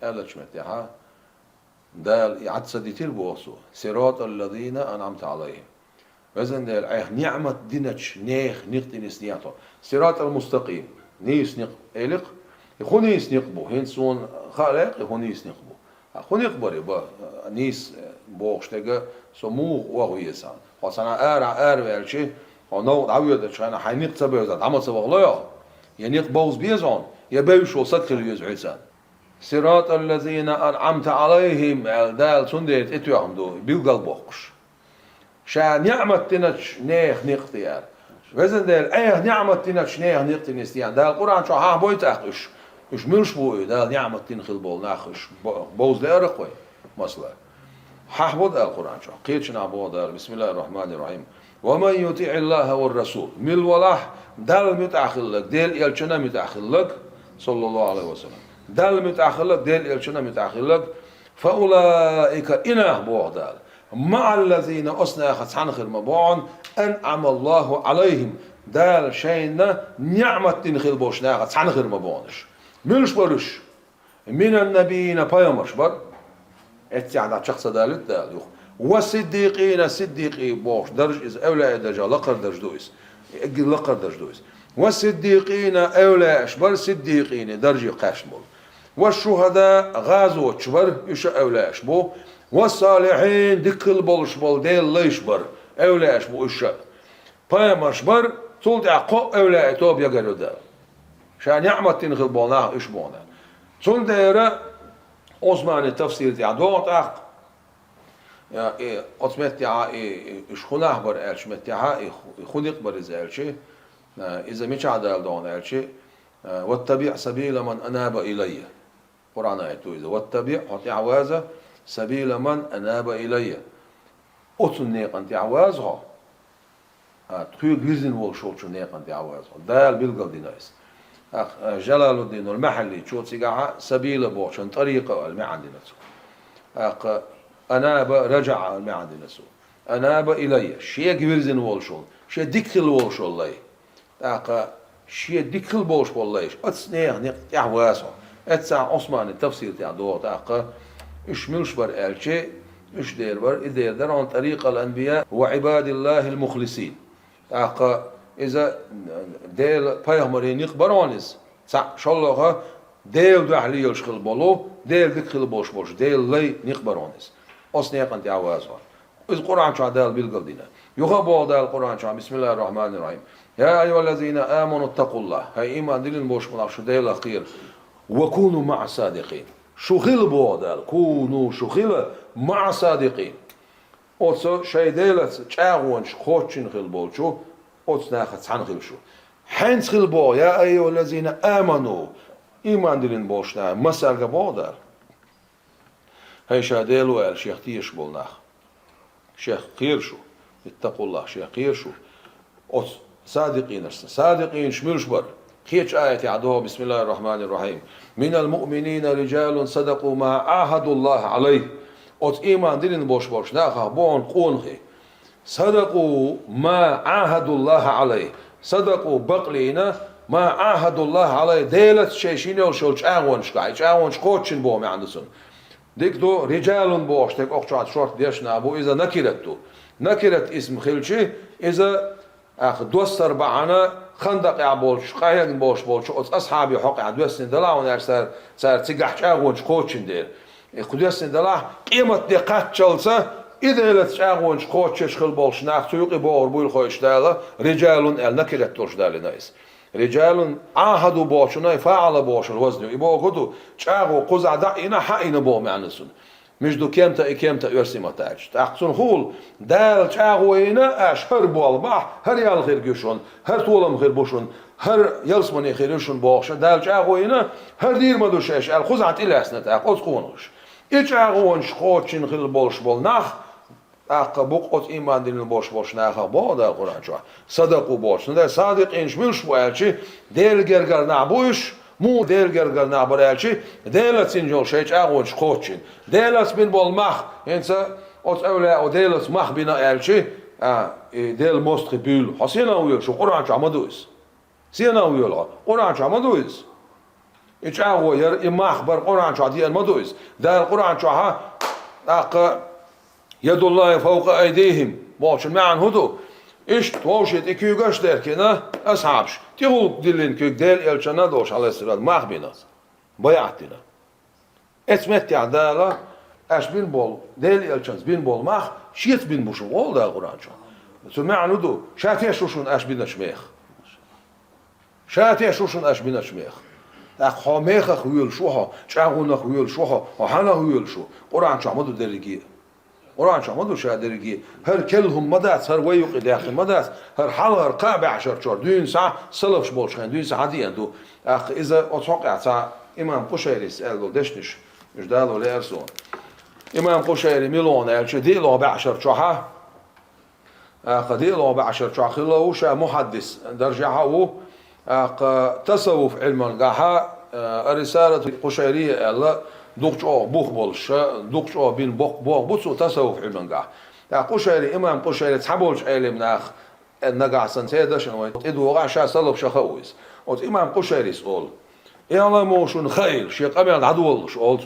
ألا شمت ياها ده يعد صديتير بوصو صراط الذين أنعمت عليهم وزن ده العيه نعمة دينش نيخ نيختي نسنياته صراط المستقيم نيس نيق إلق يخونيس نيقبو هنسون خالق يخونيس نيقبو خونيق بري با نيس بوغشتگه سموغ وهو يسان وصنا أر ويلشي ونو عويد شانا حينيق تبيزان عمل سبغليا ينيق بوز بيزان يبيش وصدق اليزعسان صراط الذين أنعمت عليهم دال سنديت اتوهم دو بيلقل بوخش شا نعمة تنش نيخ نيختيار وزن دال ايه نعمة تنش نيخ نيختيار دال القرآن شو ها بويت اخش مش مش بوي دال نعمة تنخل بول ناخش بوز لأرقوي مثلا ححبود القرآن شو قيتش نعبود بسم الله الرحمن الرحيم ومن يطيع الله والرسول مل ولاح دال متأخلك ديل يلشنا متأخلك صلى الله عليه وسلم دال متأخلك ديل يلشنا متأخلك فأولئك إنه بوغدال مع الذين أصنع خسان خير مبعون أنعم الله عليهم دال شينا نعمة تنخل بوشنا خسان خير مبعونش ملش برش من النبيين بايمرش بر اتعنا شخص دالت دال والصديقين صديقي بوش درج إز أولى درجة لقر درج دويس لقر درج دويس والصديقين أولى أشبر صديقين درجة قاشبول والشهداء غازو أشبر إيش أولى أشبو والصالحين دكل بولشبول ديل ليشبر أولى أشبو إيش بايم أشبر تولد عقو أولى أتوب يقرأ ده شان يعمل تنخل بونا إيش بونا تولد يرى عثمان التفسير تاع دوت أخ يا إيه أتمت يا إيه إيش خناه بر إيش مت يا إيه خنيق بر إزالشي إذا مش عدال دون إيشي واتبع سبيل من أناب إلي قرآن آيته إذا واتبع حتى عوازة سبيل من أناب إلي أتنيق أنت عوازها تخيل جزن وشوت نيق أنت عوازها دال بالقل دينايس جلال الدين المحلي شو تسيقها سبيل بوشن طريقة المعندنا أخ أناب رجع المعندنا أناب إلي شيء جزن وشون شيء دكل وشون لي أخ شيء دكل بوش والله أتصنيع نيق عوازها أتسع عثمان التفسير تاع دوت أخ إيش ملش بر ألشي إيش دير بر إذا در عن طريق الأنبياء وعباد الله المخلصين أخ إذا ديل بيهمرين يخبرونيس شاء الله ديل دحلي يشخل بلو ديل دخل بوش بوش ديل لي نخبرونيس أصنيع قنت عوازها إذ القرآن شو دال بالقلدنا يخبر دال القرآن شو بسم الله الرحمن الرحيم يا أيها الذين آمنوا اتقوا الله هاي إيمان دلين بوش بوش شو ديل أخير وكونوا مع الصادقين شغل بودال كونوا شغل مع صادقين أوتسو شيء ديلت تعاونش خوتشين خل بولشو أوتس ناخد عن خل شو حين خل بو يا أيها الذين آمنوا إيمان دلين بوشنا مسألة بودال هاي شاديلو الشيخ تيش بولناخ شيخ قيرشو اتقوا الله شيخ قيرشو أوتس صادقين شميرش بر خيش آية عدوها بسم الله الرحمن الرحيم من المؤمنين رجال صدقوا ما عاهدوا الله عليه أوت إيمان دلين بوش بوش ناخا بون قونخي صدقوا ما عاهدوا الله عليه صدقوا بقلينا ما عاهدوا الله عليه ديلت شيشين وشولش آغونش قايش آغونش قوتشن بوهم عندسون ديك دو رجال بوش تك أخشعت شورت ديش نابو إذا نكرتو نكرت اسم خلشي إذا أخ دوستر بعنا خندق يا بولش قايل بوش بولش أصحابي حق عدوسن دلاون أرسل صار تجح أغونش قوتشن دير قدوسن دلا قيمة دقات شلسة إذا لا تأغونش قوتش خل بولش ناخذ بور بول خويش دالا رجال النكرت تورش دال نايس رجال عاهدوا بوشنا فعل بوش الوزن يبغى قدو تأغو قزع دعينا حقنا بو معنسون مش دو كيمتا يرسي متاج تأخذون خول دال تأغو هنا أشهر بالبح هر يال خير جوشون هر طولم خير بوشون هر يلسمني خيرشون بوش دال تأغو هنا هر دير ما دوشش الخزعة إلاسنا تأخذ قونوش إيش أغونش خوتشين خير بولش بول نخ أق بقعة إيمان دين البوش بوش ناخا بعد القرآن شو صدقوا بوش نده صادق إنش ملش بوالشي ديل جرجر نعبوش مو ديل جرجر نعبرالشي ديلت سنجول شيء أغونش خوتشين ديلت بين بول مخ إنسا أت أولى أو ديلت مخ بنا ألشي ديل مستقبل حسينا ويل شو قرآن شو عمدويس سينا ويل قرآن شو عمدويس إيش أغو ير إمخ بر قرآن شو عدي المدويس ده القرآن شو ها أق يد الله فوق أيديهم باش معن هدو إيش توشيت إكيوغاش دركنا أصحابش تيهو دلين كيك ديل إلشنا دوش على السراد ماخ بينا بيعتنا اسمت يعدالا أش بين بول ديل إلشنز بين بول ماخ شيت بين بوشو وول ده القرآن شو سو معن هدو شاتي شوشون أش بينا شميخ شاتي شوشون أش بينا شميخ خاميخ خويل شوها شاغونا خويل شوها وحنا خويل شو قرآن شو عمدو درجي قرآن شو عمدو شا درجي هر كلهم مدات هر ويوق داخل مدات هر حال هر قابع 10 شهر دين ساعة سلفش بولش خان دين ساعة دي عندو أخ إذا أتوقع ساعة إمام قشيري سألو دشنش مش دالو لأرسون إمام قشيري ميلون ألش ديلو ب10 شهر أخ ديلو ب10 شهر خلوه شا محدث درجة هو تصوف علم القاها الرسالة القشيرية الله دكتور بوخ بولش دكتور بين بوخ بوتسو تصوف علم القاه قشيري إمام قشيري تحبولش علم ناخ النقع سنتيدش إدو غاشا سلف شخويس وت إمام قشيري سؤال يلا مو شون خيل شيء قبل عدو شو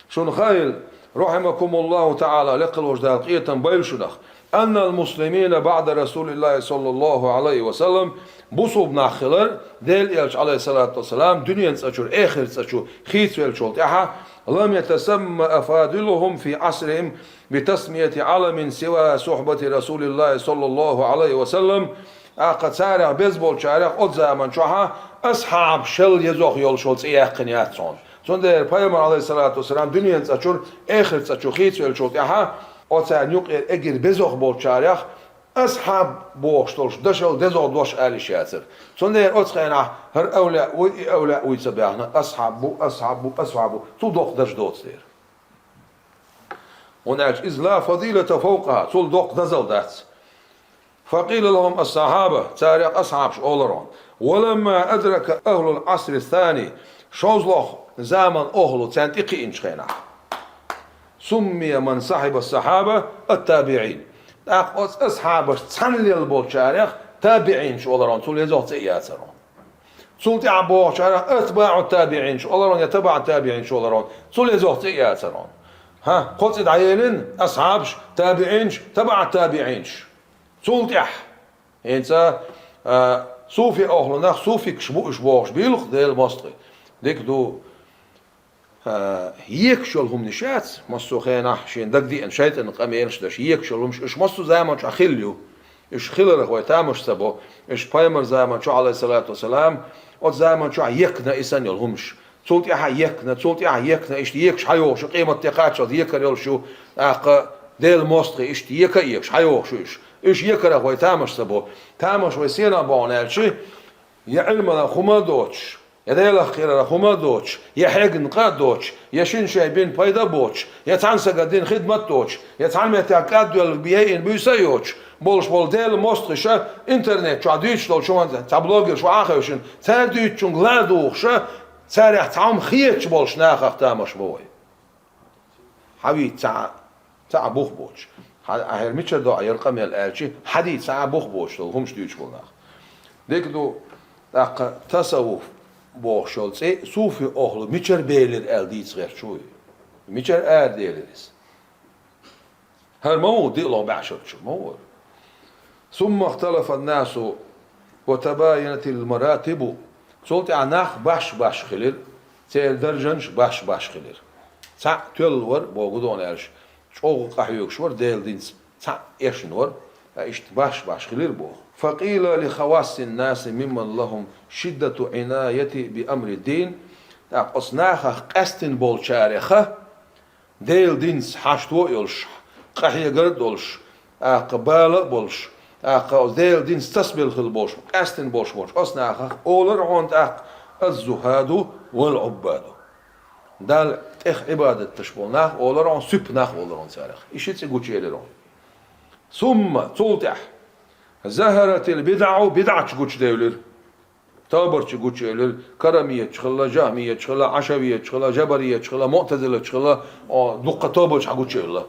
شون خيل رحمكم الله تعالى لقل وجدال قيتن بيلشنخ أن المسلمين بعد رسول الله صلى الله عليه وسلم بصوب ناخلر ديل إلش عليه الصلاة والسلام دنيا تسأشور آخر تسأشور خيث والشولت لم يتسمى أفاضلهم في عصرهم بتسمية علم سوى صحبة رسول الله صلى الله عليه وسلم قد سارع بيزبول شارع قد زمان شوها أصحاب شل يزوخ يول شولت قنيات صون der Peygamber aleyhissalatu vesselam dünyanın saçur, ahir saçur, khit vel şot yaha, o sen yok egir bezok bol çaryak, ashab boştolş, daşal dezol doş ali şatır. Der o tsayna her evla uy sabahna ashabu, tu dok daş dot der. هناك إذ لا فضيلة فوقها تول دوق دزل دات فقيل لهم الصحابة تاريخ أصحاب شولرون ولما أدرك أهل العصر الثاني شوزلوخ زمن أهل تنتقي إنشخينا سمي من صاحب الصحابة التابعين أصحاب تنلي البوشاريخ تابعين شولرون تول يزوخ تياترون تول تعبو شاريخ أتباع التابعين شولرون يتبع التابعين شولرون تول يزوخ تياترون ها قصد عيالين أصحابش تابعينش تبع التابعينش سولتح إنت صوفي أهلنا صوفي كشبوش بوش بيلخ ديل مصري ديك دو يكشلهم نشات مصو خينا شين دك دي انشيت ان قميرش داش يكشلهم اش مصو زمان شو خليو اش خلر هو تامش سبو اش بايمر زمان شو عليه الصلاة والسلام او زمان شو يكنا إسان يلهمش صوت يا يكنا صوت يا يكنا ايش يكش حيوش قيمة تقات شو يكر يل شو اق ديل مصري ايش يكش حيوش ايش يكر هو تامش سبو تامش وسينا بونالشي يا علمنا خما دوتش يا ديل خير خما دوتش يا حق نقاد دوتش يا شين شي بين بايدا بوتش يا تانسا قدين خدمة دوتش يا تعلم يتعقد دول بيين بيسايوتش بولش بول ديل مصري شا انترنت شو عديش دول شو تابلوجر شو اخرشن تاديت شو غلادوخ شا سارح تعم خيتش بولش ناخخ تامش بوي حبي تاع بوخ بوش هر ميتشر دو يرقم الالشي حديد تاع بوخ بوش همش ديوش بولناخ ديك دو تاق تصوف بوخ شولتسي صوفي اهل ميتشر بيلر ال ديتس غير شوي ميتشر ديلرس هر مو دي لو بعشر شو مو ثم اختلف الناس وتباينت المراتب صوت عناخ باش خلير تيل درجنش باش خلير تا تولور بوغدون ارش شوق قحيوك شور ديل دينس تا ايشنور ايش باش خلير بو فقيل لخواص الناس ممن لهم شدة عناية بأمر الدين اقصناخ قستن بولشارخه ديل دينس حاشتو يلش قحيه قردولش اقبال بولش ديل دين تسبيل خل بوش أستن بوش أصنع أولر عند الزهاد والعباد دال تخ عبادة تشبوناخ أولر عن سبناخ أولر عن سارخ إيش تقول شيء ثم تولتح زهرت البدع بدعة تقول دولر تابر تقول شيء كرمية تشخلا جهمية تشخلا عشوية تشخلا جبرية تشخلا معتزلة تشخلا دقة تابر تقول شيء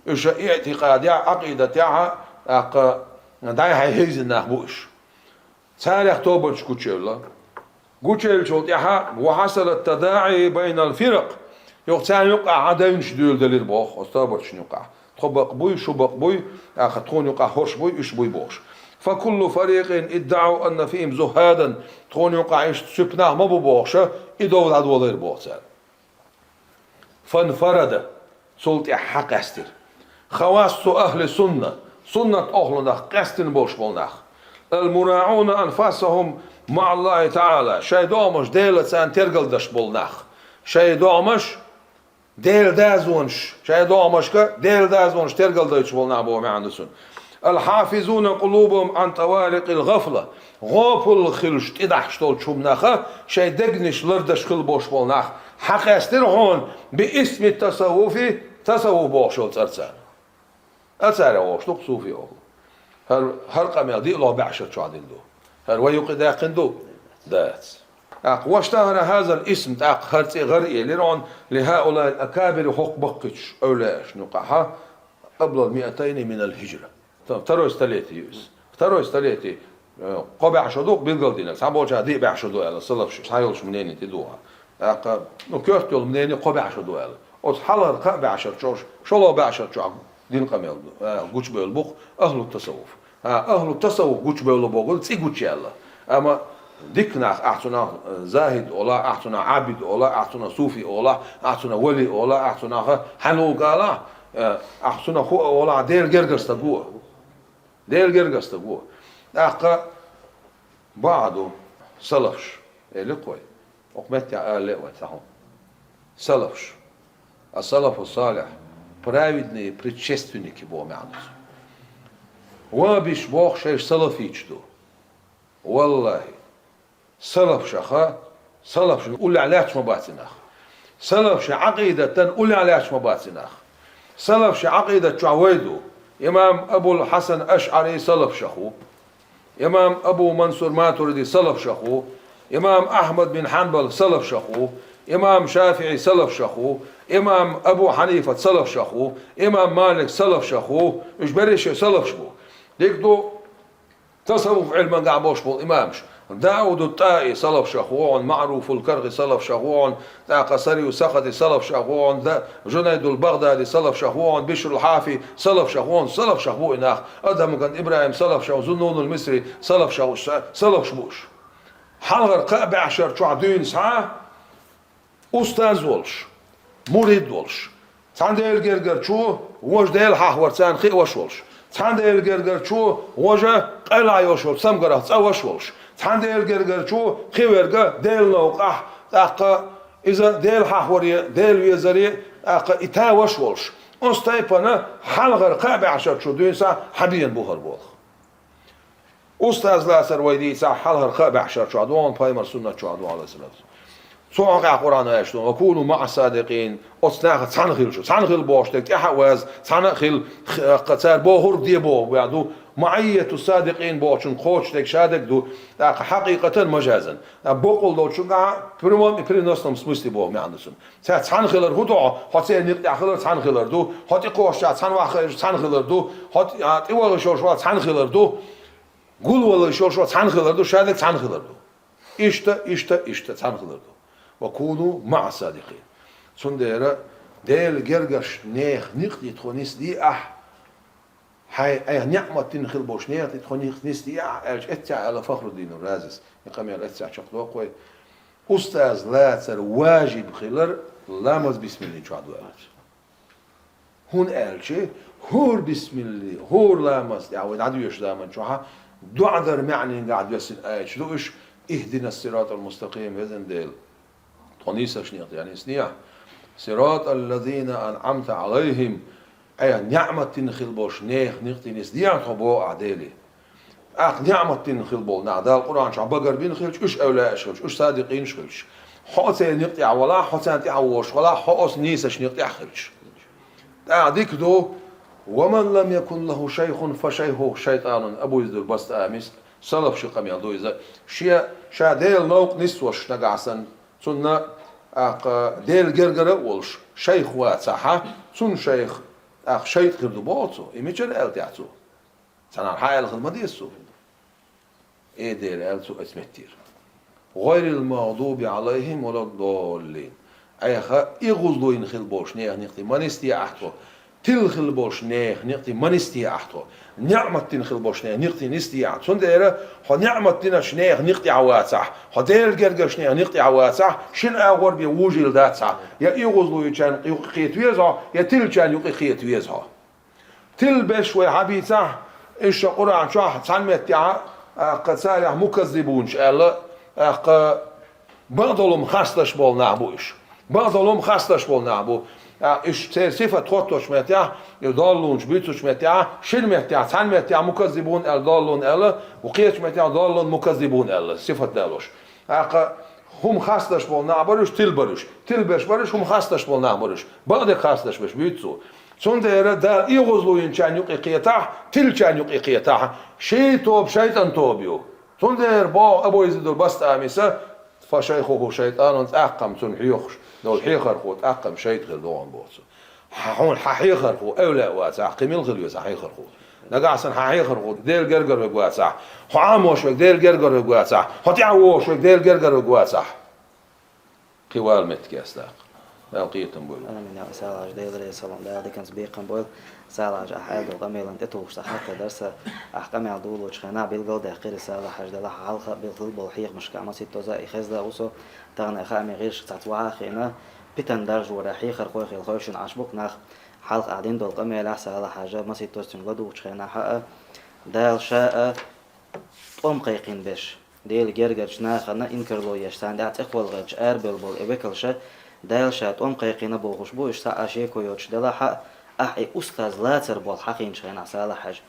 إيش اعتقاد يا عقيدة يا داي هيز النخبوش تاريخ توبرش كوتشيلا كوتشيل شوت يها وحصل التداعي بين الفرق يقتان يقع عدين شدول دليل بوخ استابرش يقع طبق بوي شبق بوي تكون يقع هرش بوي اش بوي بوش فكل فريق ادعوا ان فيهم زهادا تكون يقع ايش سبناه ما بوخش يدور عدولير بوخسال فانفرد سلط حق استر خواص اهل السنه سنة أهلنا قستن بوش بولناخ المراعون أنفسهم مع الله تعالى شيء دومش ديل سان ترقل دش بولناخ شيء دومش ديل دازونش شيء دومش ديل دازونش ترقل دش بولناخ بو معندسون الحافظون قلوبهم عن طوارق الغفلة غافل خلش تدحش تول شومناخ شيء دقنش لردش خل بوش بولناخ حق هون باسم التصوف تصوف بوشول ترسان أتسارع واشتوق صوفي أهل هر قميل دي الله بعشر شو عدين دو هر ويقد يقندو دات واشتهر هذا الاسم تاق هرتي غرئي لرون لهؤلاء الأكابر حق بقش أولاش نقعها قبل 200 من الهجرة ترى استليتي يوس ترى استليتي قبع شدوق بيلقل دينا سابو جادي بعشر دو على صلف شو سايلش منين تدوها نو كيرتول منين قبع شدو على وتحلر قبع عشر شوش شلو بعشر شو دين قميل قوش بيل بوخ أهل التصوف أهل التصوف قوش بيل بوغل تي قوش يلا أما ديكنا أحسنا زاهد ولا أحسنا عابد ولا أحسنا صوفي ولا أحسنا ولي ولا أحسنا حلو قالا أحسنا خو ولا ديل جرجس تقوى ديل جرجس تقوى أقا بعده سلفش اللي قوي وقمت يا آل وتاهم سلفش السلف الصالح праведные предшественники бо мянус وابش بوخ شيء سلفيش دو والله سلف شخا سلف شو قول علاش ما باتناخ سلف شو عقيدة قول علاش ما باتناخ سلف شو عقيدة شعويدو إمام أبو الحسن أشعري سلف شخو إمام أبو منصور ماتريدي سلف شخو إمام أحمد بن حنبل سلف شخو إمام شافعي سلف شخو إمام أبو حنيفة سلف شخو إمام مالك سلف شخو إيش بريش سلف شبو ديكدو تصوف علما قعبوش بو إمامش داود الطائي سلف شخوعن معروف الكرغي سلف شخوعن دا قصري وسخطي سلف شخوعن دا جنيد البغدادي سلف شخوعن بشر الحافي سلف شخوعن سلف شخبو إناخ أدهم كان إبراهيم سلف شخو زنون المصري سلف شخو سلف شبوش حلغر قابع عشر شو عدين ساعة أستاذ ولش مريد ولش تانديل جرجر شو وش ديل حاور تان خي وش ولش تانديل جرجر شو وجا قلع يوشول سمقرة تسوش ولش تانديل جرجر شو خي ورقة ديل نوقع أقا إذا ديل حاوري ديل ويزري أقا إتا وش ولش أستايبنا حلغر قابع عشر شو دين ساعة حبيا بوهر بولخ أستاذ لاسر ويدي ساعة حلغر قابع عشر شو عدوان بايمر سنة شو عدوان عليه السلام سوق قرآن يشتون وكونوا مع الصادقين أصنع تنخل شو تنخل بوشتك يحوز تنخل قتال بوهر دي بو بعدو معية الصادقين بوشن خوشتك شادك دو حقيقة مجازا بقول دو شو قاع بريمون برينوسنم سمستي بو معنسون تنخل الهدوء حتى نقطع خلر تنخل دو حتى قوش تنواخر تنخل دو حتى إيوه شو تنخل دو قول ولا شو تنخل دو شادك تنخل دو إشتا تنخل دو وكونوا مع الصادقين سنديرة ديل جرجش نيخ نقدي تخونيس دي هاي أي نعمة تنخل بوش نيخ تخونيس دي أرج أتع على فخر الدين الرازس يقام يال أتع شقدو قوي أستاذ لاتر واجب خلر لامز بسم الله شعدو أرج هون أرج هور بسم الله هور لامز دعوة عدو يش دامن شوها دعذر معني قاعد يسن أرج دوش اهدنا الصراط المستقيم يزن ديل ونيسا شنيط يعني سنيع صراط الذين أنعمت عليهم أي نعمة تنخل بوش نيخ نيختي نسديع طبو أعدالي نعمة تنخل بو نعدال القرآن شعب بقر بينخلش إش أولا إشخلش إش صادقين إشخلش حوتي نقطع ولا حوتي نتعوش ولا حوص نيسا شنيقطع خلش ديك دو ومن لم يكن له شيخ فشيخه شيطان أبو يزدر بست آمس سلف شقم يالدو إذا شا ديل نوق نسوش نقعسن سنة ديل جرجرة ولش شيخ واتساحة سن شيخ شيخ غير بوتو إيميجر ألتعتو سنة الحياة الخدمة ديسو إيه ديل ألتو اسمتير غير المغضوب عليهم ولا الضالين أي خا يغزلوين خل بوش نيخ نقطي ما نستي أحتو تلخل بوش نيخ نقطي ما نستي أحتو نعمة تنخل بوش نيخ نقطي نستي أحتو سنديرة خو نعمة تنش نيخ نقطي عواتسح خو ديل جرجش نيخ نقطي عواتسح شن أغور بيوجيل داتسح يا يغزلو يجان يقيت ويزها يا تل جان يقيت ويزها تل بشوي حبيتسح إيش قرآن شاح تسميت يا قتالة مكذبون شأله بعضهم خاصش بول نعبوش بعضهم خاصش بول نعبو إيش صفة تخطوش متى يضلون شبيتوش متى شن متى تان متى مكذبون الضالون ألا وقيت متى ضالون مكذبون ألا صفة دالوش هم خاصش بول نعبوش تلبش برش هم خاصش بول نعبوش بعض خاصش بش بيتسو سنديرة دا يغزلوين كان يقيقيتاه تل كان يقيقيتاه شي توب شيطان توبيو سندير با أبو يزيد البست آميسة فشيخه شيطان أقم سنحيخش دول حيخر خو أقم شيط غير دوان بوتسو حون حيخر خو أولا واسع قيمين غير حيخر خو نقعسن حيخر خو ديل جرجر واسع حاموش ديل جرجر واسع هتعوش ديل جرجر واسع قوال متكاستاق القيتم بول أنا من سالاج ديل ريسالون ديل كان سبيقن بول سالاج أحد وقميلن تتوش حتى درس أحكام عدول وشخنا بالجود أخير سالاج دل حلقة بالطلب بالحيق مش كعمة ستة زائي خزدا وسو تغنى خامي غيرش تطوع خينا بيتن درج ورحي خرقوي خيل خوشن عشبوك ناخ حلقة عدين دول قميل سالاج حاجة ما ستة تنقدو وشخنا حق دل شاء قوم قيقين بش ديل جرجر ناخنا إنكرلو يشتان دعت إخوال غج أربل بول إبكلشة دايل شات قيقينا بوغش بو اشتا اشيكو يوتش دلا حق احي استاذ لاتر بول حقين شغينا سالا حاج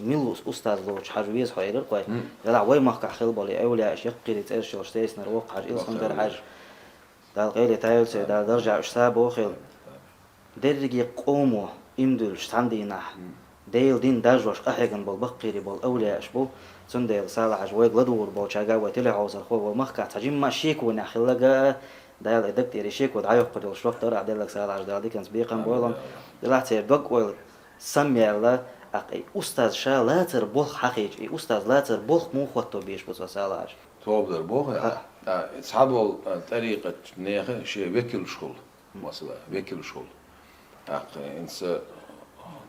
ميلوس استاذ لوش حاج ويز حوير قوي دلا وي مخك خيل بولي اولياء اشيق قيرت ارشل شتيس نروق حاج إلس اندر حاج دال قيلي تايل سي دال درجع اشتا بوخيل درجي قومو امدل شتاندينا ديل دين داجوش احيقن بول بقيري بول اولياء اشبو سنديل سالا حاج وي غلدور بول شاقا وتلي عوزر خو ومخك تجيم ما شيكو ناخلقا دايل إدك تيريشيك ودعيق قدر الشوق ترى عدلك سال عجدال دي كان سبيقا بولن دلعت يردق ويل سمي الله أقي أستاذ شا لا تربوخ حقيقي أستاذ لا تربوخ مو خطو بيش بس سال عج توب دربوخ أصحاب طريقة نيخة شيء وكيل شغل مثلا وكيل شغل إنس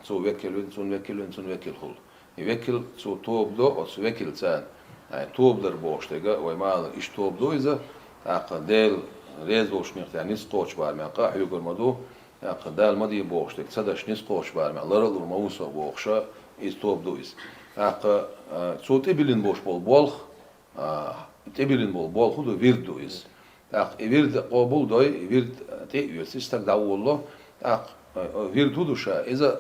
تو وكيل وإنسون وكيل وإنسون وكيل خل وكيل تو توب دو أو وكيل تان توب دربوش تيجا وما إيش توب دو إذا ديل ريزوش نيخت يعني نسقوش بار ما قاح يقول مدو دال مدي بوش تك صدش نسقوش بار ما لرلو موسى بوخشا إز توب دو إز تو تبلين بوش بول تبلين بول خدو ويرد دو إز ويرد قبول دوي ويرد تي يستك داولو ويرد هدو شا إذا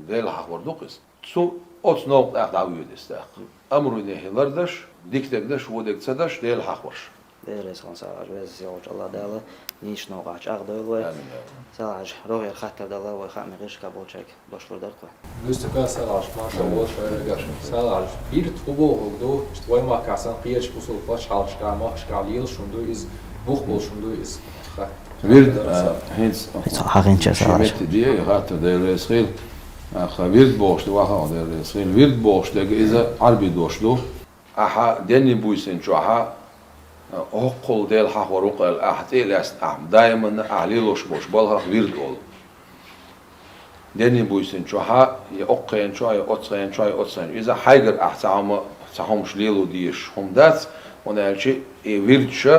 ديل حق وردوقس تو أوت نوق داوي دستاق أمر نهي لردش ديكتكدش ودك صدش ديل حق ورش دير سال سالاج ويز يوج الله داله نيش نوقعش أغدوي سالاج روغير خاطر داله وخامي غيش كابوچك باشلو درقه Nüstüka selaş maşallah selaş bir tubu oldu işte vay makasan qiyach usul baş halşka mahşka yıl şundu iz buxbol şundu iz ويرد هينس حقين شا سالاج شمت دي خاطر ديل رسخيل ويرد بوش دو واخا ديل رسخيل ويرد بوش دك إذا عربي دوشلو أحا دني بويسن شو أحا أقول ديل حق وروق الأحد إلاس دائما أعليلوش بوش بالها ويرد أول دني بويسن شو أحا يأقين شو يأتصين شو يأتصين إذا حيجر أحتهم تحمش ليلو ديش هم دات ونالشي ويرد شو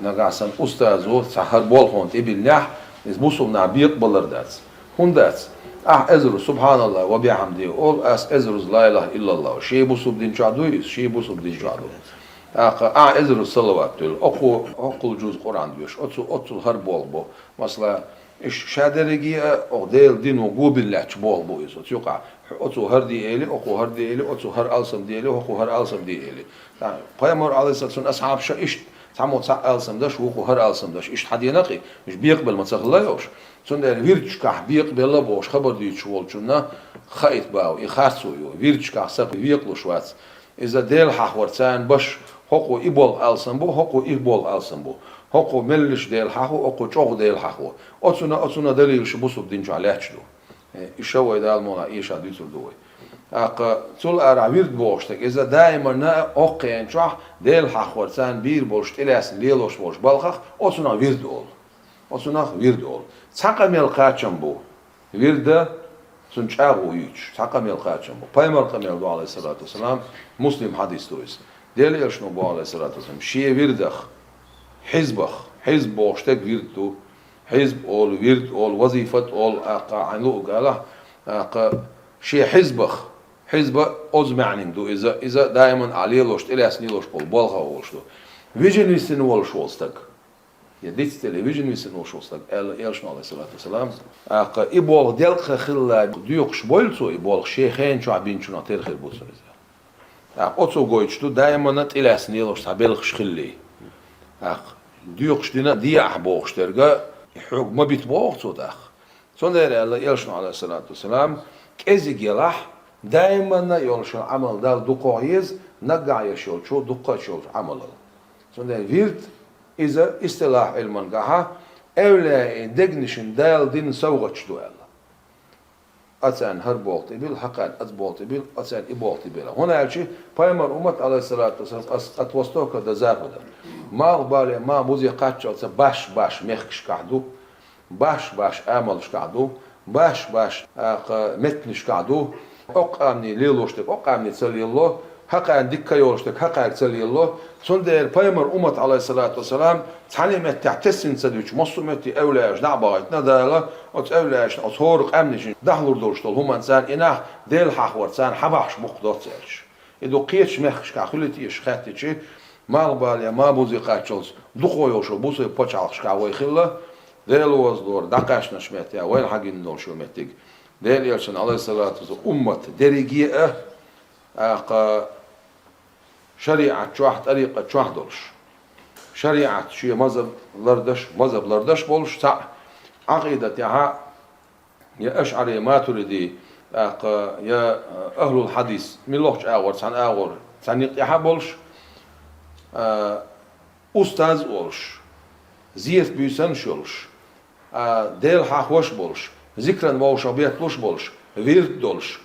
نقاسم أستاذو سحر بالخون تبيلنح نسبوسهم نعبيق بلردات هم دات أزر سبحان الله وبحمده أول أزر لا إله إلا الله شيء بوسب دين شادويس شيء بوسب دين شادو أزر الصلوات دول أقول جزء قرآن ديوش أتو هر بول بو مثلا إيش شادرجي أو ديل دين وجوب الله تبول بو يسوع تيوقع أتو هر دي إلي أقو هر دي إلي أتو هر ألسم دي إلي أقو هر ألسم دي إلي قيامر عليه الصلاة والسلام أصحاب شا إيش تعمل ساق ألسم داش وقو هر ألسم داش إيش حد ينقي مش بيقبل ما تغلايوش سندر ويرتش كح بيقبل لا بوش خبر دي تشول شنا خايت باو يخارسو يو ويرتش كح ساق بيقلو شوات إذا ديل حورتان باش هقو إبول ألسم بو هقو إبول ألسم بو هقو ملش ديل حقو هقو شوق ديل حقو أتسنا دليل شبوسو بدينجو عليه شلو إيشوا إذا المونا إيش عديتو دوي تول أرا ويرد بوشتك إذا دائما نا أقين شح ديل حورتان بير بوشت إلاس ليلوش بوش بالخخ أتسنا ويرد أول أتسنا ويرد أول تاقم يلقاتشم بو ويرد سنشاغو يوش تاقم يلقاتشم بو بايمر قميل دو عليه الصلاة والسلام مسلم حديث تويس ديل يرشنو بو عليه الصلاة والسلام شي ويردخ حزب بوشتك ويردو حزب أول ويرد أول وظيفة أول عنلو قاله شي حزب أزمعنين دو إذا دائما عليه لوشت إلياس نيلوش بول بالغا ولشتو فيجن ويسن ولشولستك يديت تلفزيون ويسن ولشولستك إلشنا عليه الصلاة والسلام إبوال ديلك خلا ديوقش بولتو إبوال شيخين شو عبين شو نطير خير بوتسو أتو قويتشتو دائما نت إلياس نيلوش تابلخش خلي ديوقش دينا دي أحبوش ترجع يحوق ما بيتبوقتو داخ صندر الله إلشنا عليه الصلاة والسلام كذي جلاح دائما يولشون عمل دال دقايز نقع يشول شو دقة شول عمل صندر ويرد إذا اصطلاح المنقحة أولا دقنشن دال دين سوغتش دو الله أتان هربولت إبل حقان أتبولت إبل أتان إبولت إبل هنا الشيء بايمر أمت عليه الصلاة والسلام أتوستوك دزابدا ما بالي ما بوزي قاتش أو باش باش مخش قعدو باش أملش قعدو باش متنش قعدو أقامني ليلوشتك أقامني تسلي الله حقان دكا يولشتك حقان تسلي الله سندر بايمر أمت عليه الصلاة والسلام تعلمت تعتسن سدوش مصمتي أولاش دعبايت ندالة أت أولاش أطهورق أمنش دهلور دورشتول هم إنسان إناه ديل حاخور إنسان حباش مقدار تسيرش إدو قيتش مخش كاخلتيش خاتيش ما بالي ما بوزي قاتشلز دخويوشو بوزي بوشالش كاوي خلا ديل وزدور دقاش نشمتيا وين حقين دول شو متيج ديل يلشن عليه الصلاة والسلام أمة درجية شريعة شواح طريقة شواح دولش شريعة شيء مذهب لردش بولش تاع عقيدة تاعها يا أشعري ما تريدي يا أهل الحديث من لوحش أغور سان يقيها بولش أستاذ بولش زيف بيسن شولش ديل حاخوش بولش ذكرا ووش بيتلوش بولش ويرد دولش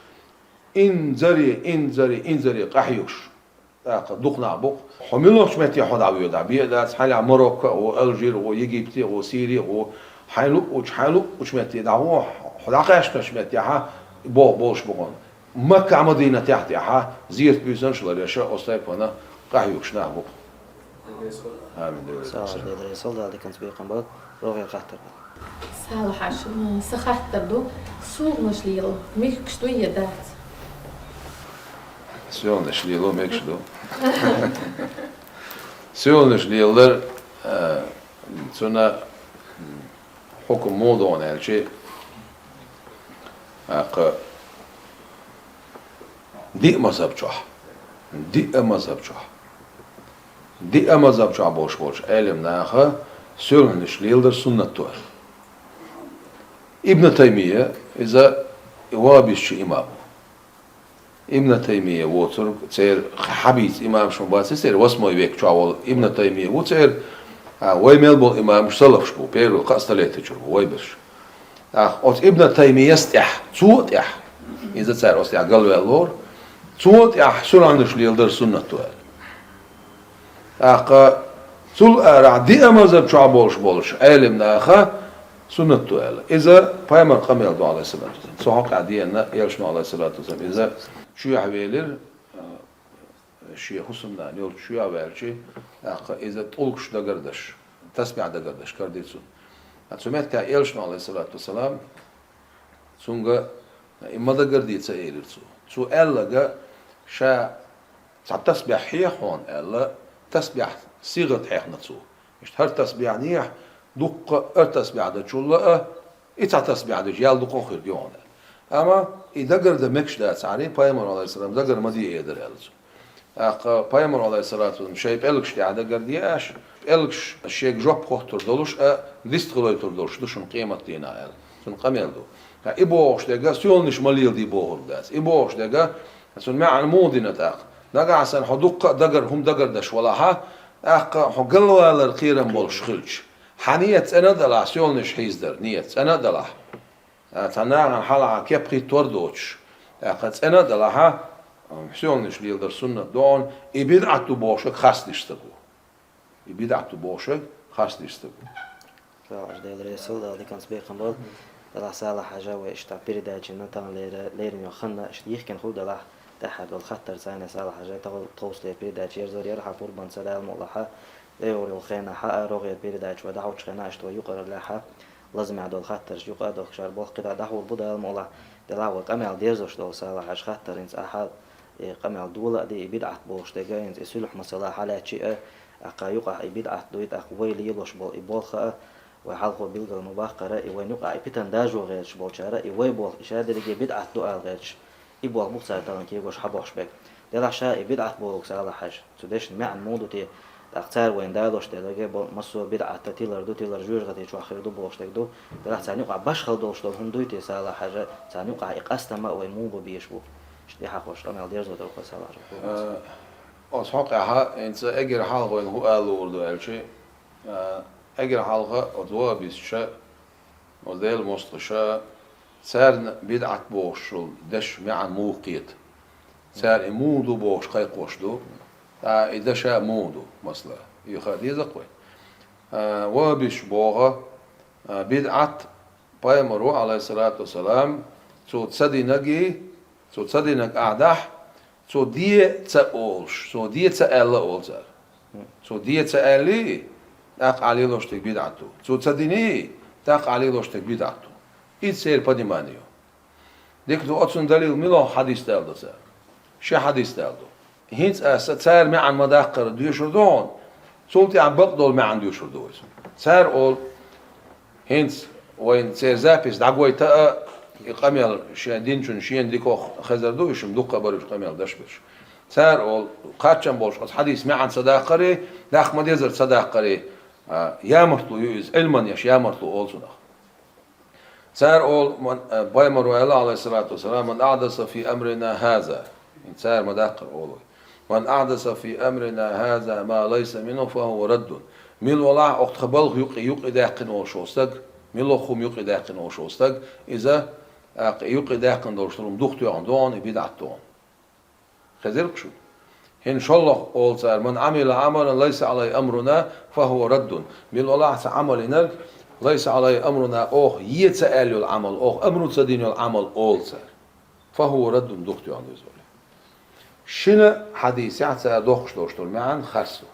انزري قحيوش دقنا بق حملوش متي حدا ويدا بيدات حالا مروكو والجير ويجيبتي وسيري وحيلو وش متي دعوه حدا قاش مش متي ها بوش بقون مكة مدينة تحت ها زيرت بيزن شلر يشاء أستيقنا قحيوش نعبق آمين دير صلى عليك كنت بيقن روغي خاطر صالح عشان سخاطر دو سوق مش ليل ميك شوية دات Sjöners lillor meks då. Sjöners lillor såna حكم موضوع يعني شيء دي مذهب شح دي مذهب شح boş علم ناخه Sjöners lillor سنة توه ابن تيمية إذا وابش إمام ابن تيمية وتر تصير حبيت إمام شو بس تصير واسمه يبيك شاول ابن تيمية وتصير ويميل بول إمام شلف شبو بيرو قاستليت شو ويبش أوت ابن تيمية استح صوت إح إذا تصير أستح قلبه اللور صوت إح سرعندش ليلدر سنة توال سول رعدي أمازب شعبولش بولش علم ناخه سنة توال إذا بايمر قميل دو عليه الصلاة والسلام صحق عدينا يلشنا عليه الصلاة والسلام إذا شو يحويلر شيء خصمنا نقول شو يعمل إذا تقولش دقردش تسمع دقردش كرديتسون أتسمعت كأيلشنا عليه الصلاة والسلام سونغا إما دقرديت سأيلرسو سو ألا شا تسبح حيحون ألا تسبح صيغة حيحنتسو مش هر تسبح نيح دق تسبح دجولة تسبح دجيال دقون خير ديونه أما إذا قرد مكش دات عليه بايمر عليه السلام دقر مدي يقدر يلزم بايمر عليه الصلاة والسلام شايف إلكش تعدى قردياش إلكش الشيء جوب خطر دولش ديست خلوي تردولش دوشن قيمة دينا إل سن قميل دو إبوش دقا سيونش مليل دي بوهر داس إبوش دقا سن مع المودينة تاق دقا عسن حدوق دقر هم دقر دش ولا ها حقلوا على الخير مولش خلش حنيت أنا دلا سيونش حيزدر نيت أنا دلا تناغن حلقة كيبخي توردوش قد أنا دلها حسيونش ليلدر سنة دون إبدعتو بوشك خاصدشتكو إبدعتو بوشك خاصدشتكو فعلاش ديال رسول الله كان سبيقن بول دلا سالة حاجة وإشتع بيرداج نتان ليرن يخنا إشتيخ كان خود دلا تحت والخطر ساينة سالة حاجة تغل توصل بيرداج يرزور يرحى فوربان سلال مولحة ليوري الخينة حقا روغي بيرداج ودعوش خينة اشتو يقرر لها لازم يعدل خاطر شيوخ أدل خشار بول قطع دحول بودا المولا دلاوة قمل ديرزوش دول سالة حاج خاطر إنس أحد قمل دولة دي بدعة بولش دقا إنس يسلح مسلا حالات شيء أقا يقع بدعة دويت أقوي ليلوش بول إبول خاء وحالخو بيلغ المباقرة إوين يقع إبتن داجو غيرش بول شارة إوي بول إشادة لغي بدعة دوال غيرش إبول بوكسار تلان كيغوش حبوش بك دلا شاء بدعة بولوك سالة حاج سودش معن مودو تي أختار وين دالوش تلاقي مصو بدعة تيلر دو تيلر جوج غادي شو آخر دو بوش تقدو تلا ثاني وقع باش خلدوش دو هم دويتي سالة حاجة ثاني وقع إقاستما وين مو بيشبو شتي حقوش أنا دير زود روح سالة أصحقها إنت أجر حلقة وين هو قالوا وردو ألشي أجر حلقة أدوا بيسشة وديل مستشة سار بدعة بوشل دش مع موقيت سار مودو بوش قاي قوشدو دشا مودو مثلا يخدي زقوي وبش بوغا بدعة بايمرو عليه الصلاة والسلام تو تصدي نجي تو تصدي نج أعدح تو دي تأولش تو دي تألا أولزر تو دي تألي تاق عليه لوشتك بدعته تو تصديني تاق عليه لوشتك بدعته يتصير بديمانيو ديك تو أتصن دليل ملو حديث تالدو سر شو حديث تالدو هينس سار معن مداقر ديوشردون سولتي عم بقدول معن ديوشردون سار أول هينس وين سير زابيس دعوي تا قميل شين دينشون شين ديكو خزردو يشم دوقة برج قميل دشبش سار أول قاتشم بولش حديث معن صداقري داخ مديزر صداقري يا مرتلو يوز علما يش يا مرتلو أول سنخ سار أول من بايمر عليه الصلاة والسلام من أحدث في أمرنا هذا سار مداقر أولوي من أحدث في أمرنا هذا ما ليس منه فهو رد ميل ولا أخت خبل يقي داقن وشوستق ميل خم يقي داقن وشوستق إذا يقي داقن دوشترم دختو عندون بدعتون خزرك شو إن شاء الله أول سار من عمل عملا ليس عليه أمرنا فهو رد ميل ولا عمل نرك ليس عليه أمرنا أوه يتسأل العمل أوه أمر تدين العمل أول سار فهو رد دختو عندو زولي شنو حديث يعطى دوخش دوشتر معن خرسو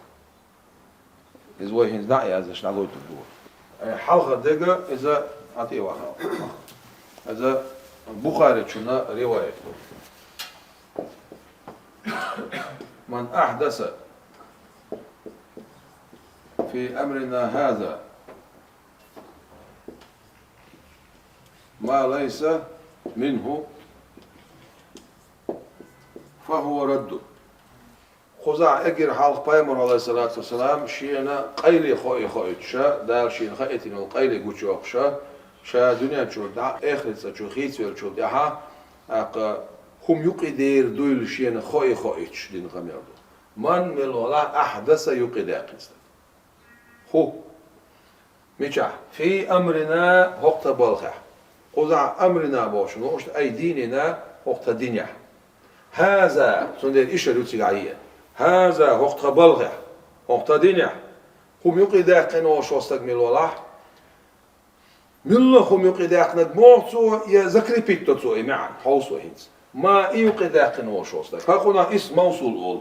إذا هو هنز نعي إذا شنو قلت الدور حلقة دقة إذا أعطيه واحد إذا بخاري شنو رواية من أحدث في أمرنا هذا ما ليس منه فهو رد خزع اجر حلق بايمر عليه الصلاة والسلام شينا قيلي خوي تشا دال شين خيتين القيلي قوتشوق شا دنيا تشور دا اخر تشو خيت وير تشور دها اق هم يقدر دول شين خوي تش دين غميردو من ملولا احدث يقدر قست هو ميچا في امرنا وقت بالخ خزع امرنا باش نوشت اي ديننا وقت دنيا هذا سندير إيش الوتيعية هذا وقت بلغة وقت دنيا هم يقيداقن وشوستك ملولا ملو هم يقيداقن موتو يذكري بيتو معا حوصو هينس ما يقيداقن وشوستك فقنا اسم موصول أول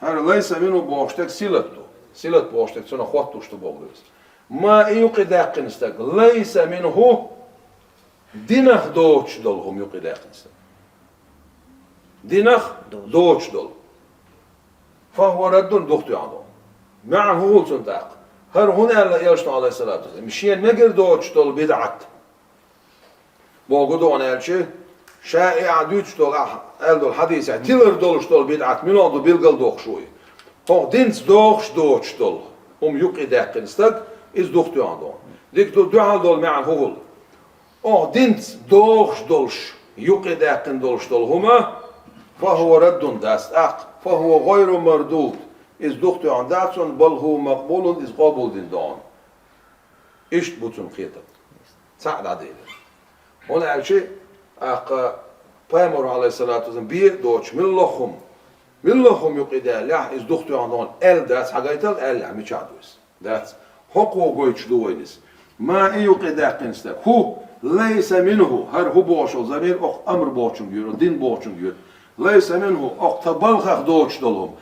هذا ليس منه بوشتك سيلت بوشتك سنة خواتوش تبوغلوس ما يقيداقن استك ليس منه دينخ دوتش دول هم يقي داخنس دينخ دوتش دول فهو رد دختو عندهم مع هو سنتاق هر هنا يلشنا عليه الصلاة والسلام مشين نقر دوتش دول بدعت بوغدو انا الشي شائع دوتش دول دول حديث تيلر دولش دول بدعت منو دو بيلقل دوخ شوي هو دينس دوخش دوتش دول هم يقي داخنستك إز دختو عندهم ديك دول مع هو دينت دوخش دولش يقي داقن دولش دول هما فهو رد داست فهو غير مردود إز دختو عن داتسون بل هو مقبول إز قابل دين دون إشت بوتون خيطة سعد عديد هنا على شيء بايمر عليه الصلاة والسلام بيه دوتش من لخم يقي داق إز دختو عن دون داس حقايتل عمي شعدوس داس حقو قويتش دوينس ما يقي داقن استك هو ليس منه هر هو بوشل زمير امر بوشن جير دين بوشن جير ليس منه تبلغ دوتش دولم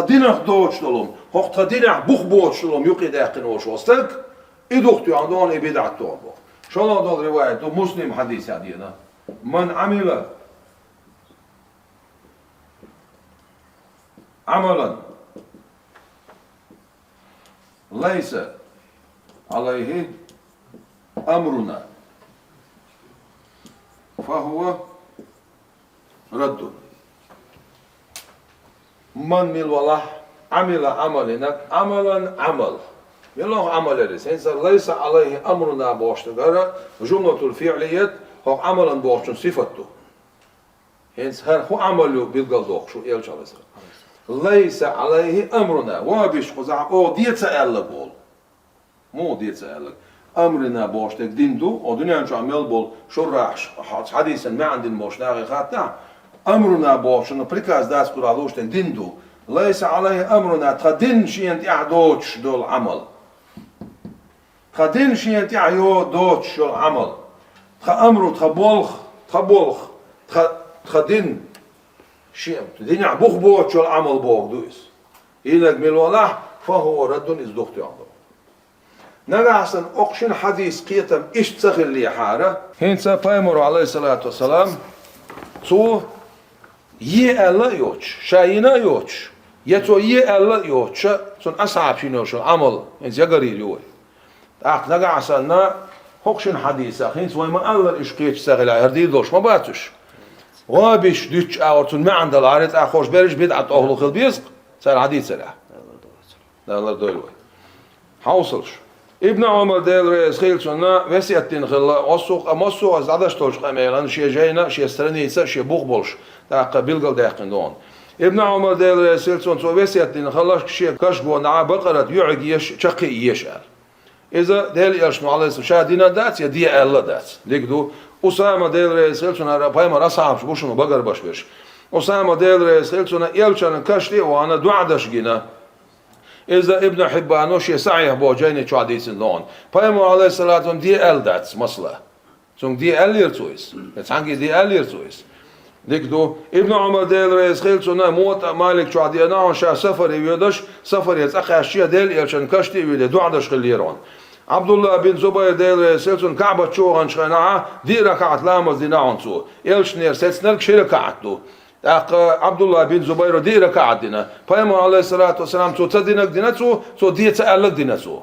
دينخ دوتش دولم دينخ بوخ بوتش دولم يقي داقن وشوستك ادوختو عندون بدعت تو شلون دول روايه مسلم حديث هذه من عمل عملا ليس عليه أمرنا فهو رد من ملولا عمل عملنا عمل ملوه عمل رسنس ليس عليه أمرنا بوشتغرا جملة الفعلية هو عملا بوشتن صفته هنس هو عمله بالقلدوخ شو إيل شالسر ليس عليه أمرنا وابش قزع أو ديت سألك بول مو ديت سألك أمرنا بوشتك ديندو ودنيا شو عمل بول شرح حديثا ما عندنا بوش ناغي خاطع أمرنا بوش إنه بريكاز داس كرالوشتك ديندو ليس عليه أمرنا تخدين شيء أنت أعدوش دول عمل خدين شيء أنت أعيو دوش دول عمل أمره تخبولخ تخدين شيء دين عبوخ بوش دول عمل بوخ دويس إلى ملولاح فهو رد إزدوخت عنده نجاسن أقشن حديث قيتم إيش تسخر لي حارة هنسا بايمر عليه الصلاة والسلام تو يألا يوتش شاينا يوتش يتو يألا يوتش سن أصعب شنو شو عمل هنس يقري اليوم نجاسن أقشن حديث هنس وما الله إيش قيتش سخر لي هردي دوش ما باتش وابيش ديتش أورتون ما عند العارض أخوش برج بدعة أهل خلبيسق صار حديث سلاح لا الله دولوي حوصلش ابن عمر ديل رئيس خيلسونا وسيتين خلا أسوق از عدش توش قميلان شيء جينا شيء استرنيسا شيء بوخبولش تاق بيلقل داقن دون ابن عمر ديل رئيس خيلسون تو وسيتين خلا شيء كشبو نع بقرة يعجيش شقي يشال إذا ديل يرشنو على شادينا دات يدي الله دات ليكدو أسامة ديل رئيس خيلسونا بايما رصعب شبوشنو بقر بشبش أسامة ديل رئيس خيلسونا يلشان كشتي وأنا دوعدش جينا إذا ابن حبانو شيء صحيح بوجيني شو حديث لون بايمو عليه الصلاة والسلام دي داتس مصلة ثم دي يرتويس بتحكي دي يرتويس ديكدو ابن عمر ديل رئيس خيلسونا موت مالك شو عدي أنا شا سفر يودش سفر يتأخر أشياء ديل يلشان كشتي يودي دوعدش خليرون عبد الله بن زبير ديل رئيس خيلسون كعبة شو غنشخناعة دي ركعت لامز دي نعنصو يلشنير سيتسنلك شي ركعتو عبد الله بن زبير دي ركعت دينا بايمون عليه الصلاة والسلام تو تدينك دينتو تو دي تألق دينتو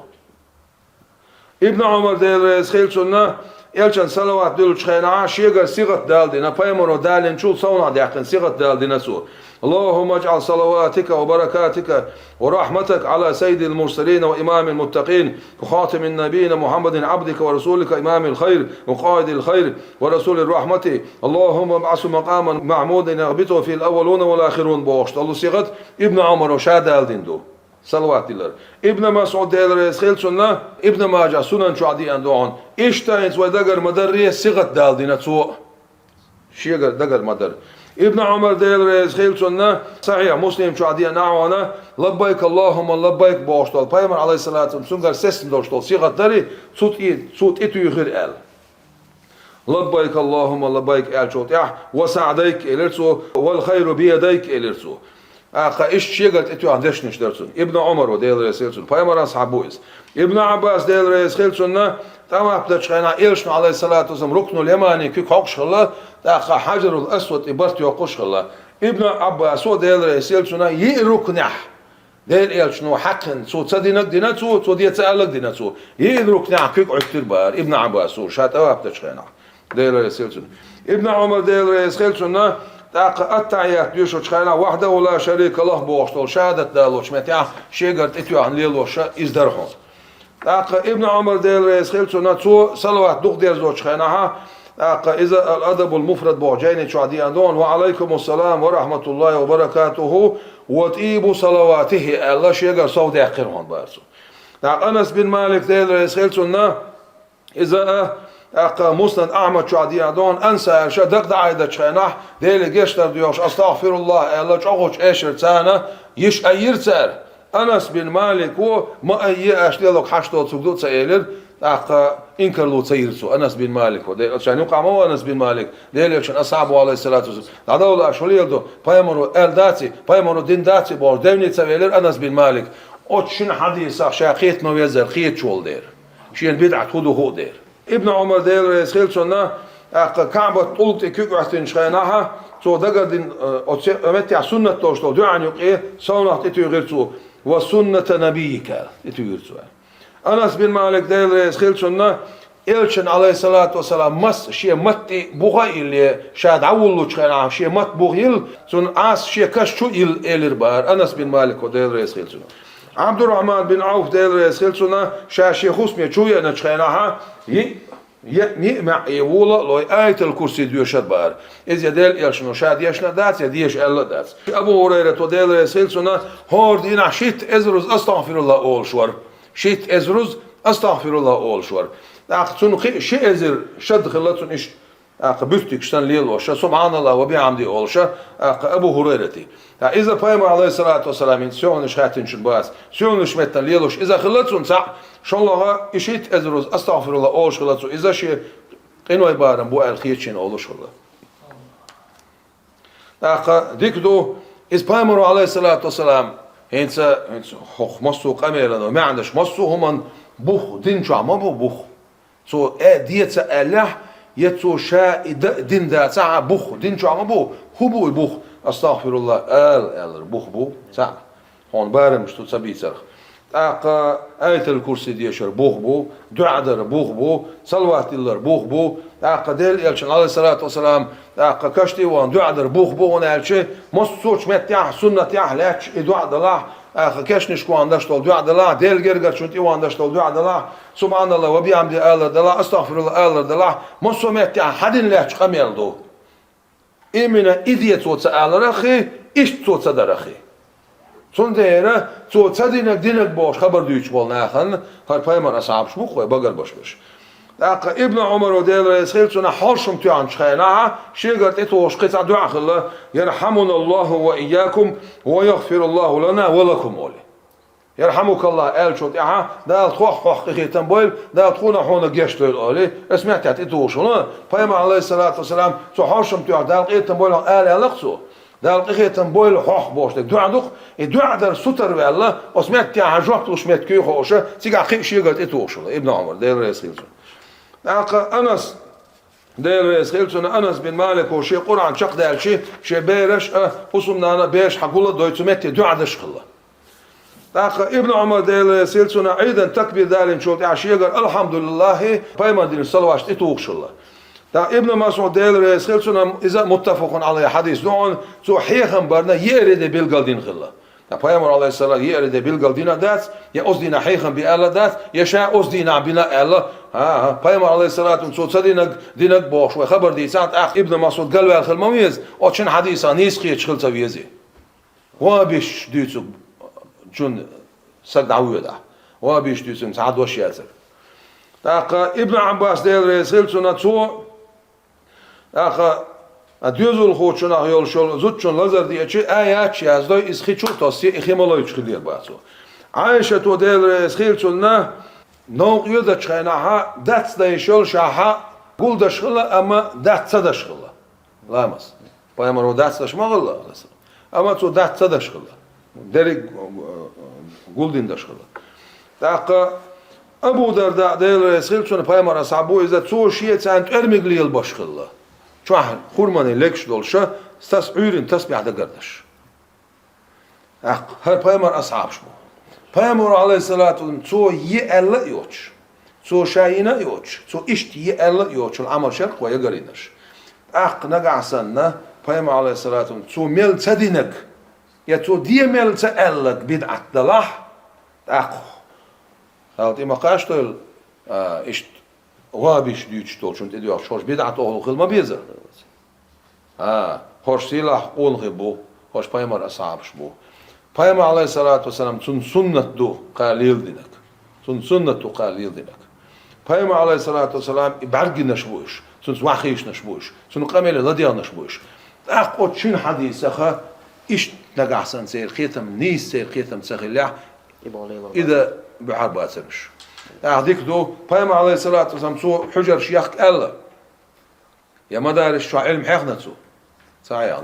ابن عمر ديل رئيس خيلسونا يلشان صلوات دول شخينا شيغر صيغة دال دينا بايمون دالين شو صونا ديقن صيغة دال دينتو اللهم اجعل صلواتك وبركاتك ورحمتك على سيد المرسلين وإمام المتقين وخاتم النبيين محمد عبدك ورسولك إمام الخير وقائد الخير ورسول الرحمة اللهم ابعث مقاما معمودا يغبطه في الأولون والآخرون بوشت الله صيغت ابن عمر وشاد الدندو صلوات الله ابن مسعود ديل رئيس خيلسونا ابن ماجه سنن شعدي اندون اشتاينز ودقر مدر صيغت دال دينتو شيغر دقر مدر ابن عمر ديل رئيس خيلسونا صحيح مسلم شو عدي نعوانا لبيك اللهم لبيك بوشتول بايمر عليه الصلاة والسلام سنجر سيستم دوشتول صيغة داري صوت إتو يخير آل لبيك اللهم لبيك آل شوت وسعديك إلرسو والخير بيديك إلرسو إيش شيغت إتو عندش نشترسون ابن عمر وديل رئيس خيلسون بايمر أصحابويس ابن عباس ديل رئيس خيلسونا تمام بدشخنا إيرشنا عليه الصلاة والسلام ركن اليماني كيك حقش الله تاخ حجر الأسود إبرت يقش الله ابن عباس وديل رئيس خيلسونا يركنح ديل إيرشنو حقن سو تصدينك ديناتو سو دي تسألك ديناتو يركنح كيك عكتر بار ابن عباس وشات أواب بدشخنا ديل رئيس خيلسون ابن عمر ديل رئيس خيلسونا تاق التعيات يوشو شخنا وحده ولا شريك له بوشتول شهادة دالوش متى شيغرت إتيو عن ليلوش إزدرحون تاق ابن عمر ديل رئيس خيلسونا تو صلوات دوغ دير زوج خيناها تاق إذا الأدب المفرد بوجيني شو عدي عندون وعليكم السلام ورحمة الله وبركاته وطيب صلواته الله شيغر صوت يقرون بارسو تاق أنس بن مالك ديل رئيس خيلسونا إذا مسند أحمد شو عدي عندون أنسى شدق دعايدة خيناه ديل جيشتر ديوش أستغفر الله الله جوش إيشر تانا يش أيرتر أنس بن مالك هو ما أي أشليلك حشتو تقدر تسألين إنكر لو تيرسو أنس بن مالك هو ده عشان يقع مو أنس بن مالك ده عشان أصحابه عليه الصلاة والسلام هذا ولا أشليل ده بايمرو إل داتي بايمرو دين داتي بور دوني تسألين أنس بن مالك أتشن حديث شاقيت ما يزر خيت شول دير شين بدعة خدو هو دير ابن عمر دير رئيس خيلسونا كعبة طولت كيكوحتين شخيناها تو دقدين أمتع سنة توشتو دعان يقيه صونات إتو يغيرتو وسنة نبيك إتو يغيرتو أنس بن مالك ديل رئيس خيلسونا إلشن عليه الصلاة والسلام مس شيء مت بوغي اللي شاد عولو شخيناها شيء مت بوغيل سن عاس شيء كشتو إلير بار أنس بن مالك وديل رئيس خيلسونا عبد الرحمن بن عوف ديل رئيس خيلسونا شاشي خصمي شوية نشخيناها مع يولا لو آية الكرسي ديوشت بار إذا ديل يلشنو شاد يشنا دات يديش ألا دات أبو هريرة وديل رئيس خيلسونا هورد إن شيت إزرز أستغفر الله أول شور شيت إزرز استغفر الله اول شور تون شيء ازر شد خلتون ايش بيستك شتن ليل وش سبحان الله وبحمده اول شا ابو هريرتي اذا بايم عليه الصلاه والسلام ان سيون شاتن شباس سيون شمتن ليلوش اذا خلتون صح شو الله اشيت ازروز استغفر الله اول خلتون اذا شيء قينو عباره بو الخيتشين اول شو الله ديك دو إذ بايمرو عليه الصلاة والسلام هنسا خخ مصو قميلا ما عندش مصو هم بوخ دين شو ما بوخ سو ديت الله يتسو شا دين دا ساعة بوخ دين شو ما بو هو بو البوخ استغفر الله بوخ بو ساعة هون بارم شتو تسبي سرخ آية الكرسي ديشر بوخ بو دعاء در بوخ بو صلوات الله بوخ بو ديل يلشن عليه الصلاة والسلام كشتي وان دعاء در بوخ بو ونالشي مصوش متيح سنة يح لاتش دعاء دلاه كشنش كو عندش طول دعاء دلاه ديل جرجر شنتي وعندش طول دعاء دلاه سبحان الله وبحمده الله دلاه استغفر الله دلاه مصو متيح حدين لاتش قميل دو إمنا إذية صوت سأل رخي إيش صوت صدر رخي سندهره تو تدينك دينك باش خبر دويش بالنا خن هاي بايمر أصحاب شو خوي بقر باش ابن عمر وديل رئيس خير سنة حاشم تيان شخينا شيء قلت إتوش قطع دعاء خلا يرحمنا الله وإياكم ويغفر الله لنا ولكم أولي يرحمك الله قال شو تيها ده تخوخ حقيقي تنبويل ده تخونا حونا جيش ليل أولي اسمعت إتوش هنا بايمر عليه الصلاة والسلام تو حاشم تيان ده قيت تنبويل قال يلقصو ده القيتن بويل حق باش دعاء دق الدعاء در ستر والله اسمعت يا حجوت وسمعت كي خوشه تيجا خي شي قالت اتوشل ابن عمر ده رئيس خلص انس ده رئيس خلص انس بن مالك وشي قران شق ده شي بيرش وصلنا انا بيش حقول دويتمت دعاء دشخله ابن عمر ده رئيس خلص ايضا تكبير دالين شو عشيه قال الحمد لله بايمدين الصلوات اتوشل ابن مسعود ديل رئيس خلصنا إذا متفق على حديث نوعن سو حيخم برنا يرد بالقلدين خلا پیامبر عليه السلام يرد بالقلدين دات يا أصدينا حيخم بألا دات يشاء أصدينا بنا ألا پیامبر عليه السلام سو صدينك دينك باش وخبر دي ساعة ابن مسعود قال له المميز أتشن حديثا نيسقي تشخل سويزي وابيش ديتو جن سد عويدا وابيش ديتو سعد وشيازر ابن عباس ديل رئيس خلصنا سو ديوزول خوشنا يول شول زوتشون لازر ديتشي آيات يازداي إسخيتشو تاسي إخيمالاي تشخلير باتو عائشة تو ديل رئيس خلصنا نوق يودا تشخيناها داتس دايشول شاها قول دشخلا أما داتس دشخلا لامس بايمرو داتس دشمغلا أما تو داتس دشخلا دريك قول دين دشخلا أبو درداء ديل رئيس خلصنا بايمر أصحابو إذا تو شيء تانت أرمغلي البشخلا شوحن خورماني لكش دولشا ستاس عيرين تسبيح دا قردش هر بايمر أصحاب شبو بايمر عليه الصلاة والسلام تو يألا يوش تو شاينا يوش تو إشت يألا يوش العمل شرق ويقرينش نقع سنة بايمر عليه الصلاة والسلام تو ميل تدينك يا تو دي ميل تألك بدعة دلاح هالتي ما قاشتل إشت وابيش ديتش تول شنت إديو شوش بدعة أهل خل ما بيزر هوش سلاح قول غبو هوش بايمر أصحاب شبو بايمر عليه الصلاة والسلام تون سنة دو قليل دينك تون سنة دو قليل دينك بايمر عليه الصلاة والسلام بعرقي نشبوش تون سواخيش نشبوش تون قميل لديان نشبوش أقوت شن حديث أخا إيش نقع سن سير خيتم نيس سير خيتم سخيلح إذا بحرب أسرش أهديك دو بايمر عليه الصلاة والسلام سو حجر شيخ ألا يا مدارس شو علم حيخنتسو صحيح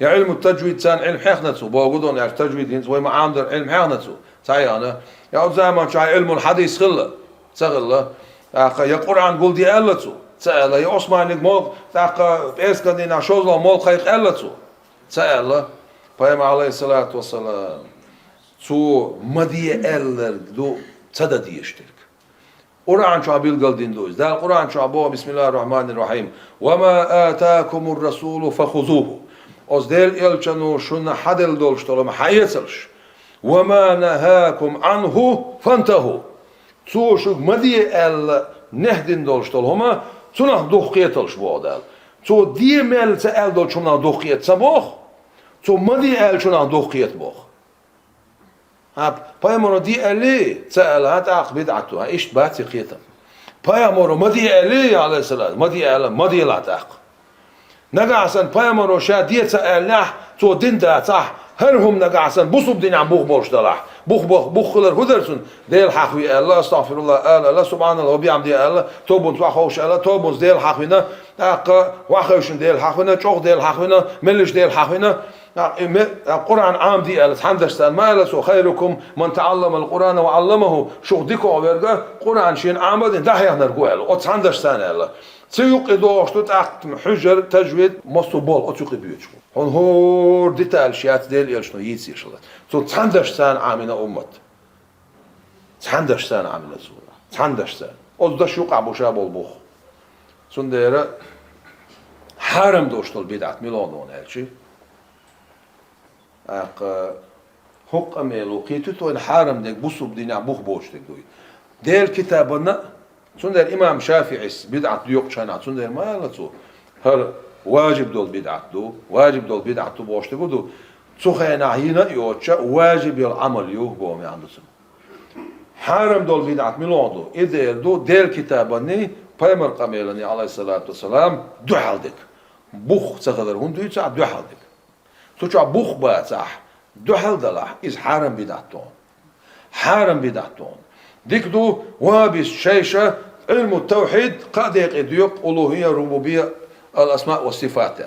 يا علم التجويد سان علم حيخنتسو بوجودون يا التجويد هنس وما عامدر علم حيخنتسو صحيح يا زمان شو علم الحديث خلا سغلا يا قرآن قول دي ألتسو سألا يا عثمان مول بس كدينا شوزلا مول خيق ألتسو سألا بايمر عليه الصلاة والسلام سو مدي ألر دو تدا يشترك قرآن شو عبيل قال دين دوز ده القرآن شو عبوه بسم الله الرحمن الرحيم وما آتاكم الرسول فخذوه أصدل إلشانو شن حدل دولش طالما حياتلش وما نهاكم عنه فانتهوا تو شو مدي ال نهدين دولش طالما تنه دوخيتلش بودال تو دي مل تال دولش تنه دوخيت سبوخ تو مدي ال شنه دوخيت بوخ بايمرو دي ألي سألات عق بدعته إيش باتي قيتا بايمرو ما دي ألي عليه السلام ما دي لا تعق نقعسن بايمرو شا دي سألنا تو دين دا صح هرهم نقعسن بصب دين عم بوخ دلاح بوخ خلر هدرسن ديل حقوي الله استغفر الله الله سبحان الله وبيعم دي الله توبون توخوش الله توبون ديل حقوينا اق واخوشن ديل حقوينا چوخ ديل حقوينا ملش ديل حقوينا القرآن عام دي الله حندشتان ما لسو خيركم من تعلم القرآن وعلمه شو ديكو ورقه قرآن شين عامد دحيا نرجو الله ات حندشتان الله تيوق دوشتو تاعت حجر تجويد مصو بول اتوقي بيوتشو هون هور ديتال شيات ديل يلشنو يتسير شلت تو تحندشتان عامنا امت تحندشتان عامنا سورة تحندشتان ازدش يقع بوشا بول بوخ سنديرة حرم دوشتو البدعة ميلانون هالشي اق حق اميلو قيتو تو حرم ديك بوسو بدينا بوخ بوشتك دوي ديل كتابنا سندر إمام شافعي بدعة يوق شنا سندر ما لتو هر واجب دول بدعة دو واجب دول بدعة دو بوشت بدو سخينا هنا يوتشا واجب العمل يوه بوم يعندسم حرام دول بدعة ميلادو إذا دو دير كتابني بايمر قميلني عليه الصلاة والسلام دو حالدك بوخ تقدر هون دو يتسع دو حالدك توچا بوخ باتح دو حال دلح إز حرام بدعتون حرام بدعتون ديك دو وابس شيشة علم التوحيد قد يقيديق ألوهية ربوبية الأسماء والصفات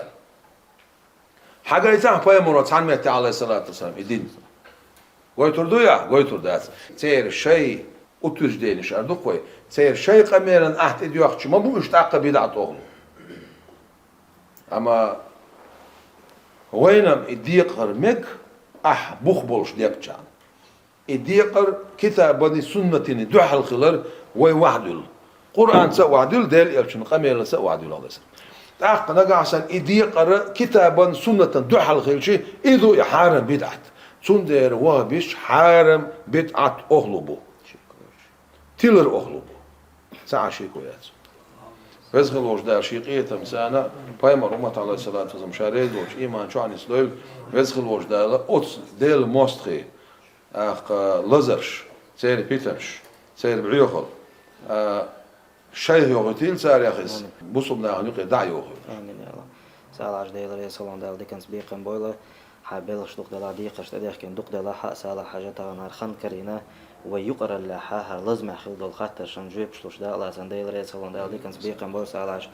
حاجة يتعب بايمورا تعلمت عليه الصلاة والسلام الدين قويتر دويا قويتر داس تير شيء أتجدينش أردو قوي تير شيء قميرا أحت إديوخش ما بو اشتاق بدعة أغلو أما وينم إديقر مك بوخ بولش ديك جان إديقر كتابني سنتني دوح الخلر ويوحدل قرآن سوعدل ديل يرشن قمير سوعدل الله سلام تاق نقع عشان إديقر كتابا سنة دوح الخلشي إذو يحارم بدعت سندر وابش حارم بدعت أغلبو تيلر أغلبو ساعة شيكويات فزغل وجدار شيقية تمسانا بايمر أمت عليه الصلاة والسلام شاريد وش إيمان شو عن إسلويل فزغل وجدار أوتس ديل موستخي لزرش سير بيترش سير بعيوخل شيء يوغتيل سار يخز بوصبنا هنوقي دع يوغل آمين يا الله سالعش ديلر يسولون دال ديكنس بيقن بويلة حابلش دوق دلا ديقش تديحكن دوق دلا حق سالة حاجتها نار خان كرينا ويقرا اللحاها لازم يخل دول خاطر شن جوي بشلوش دا الله سان ديلر يسولون دال ديكنس بيقن بويلة سالعش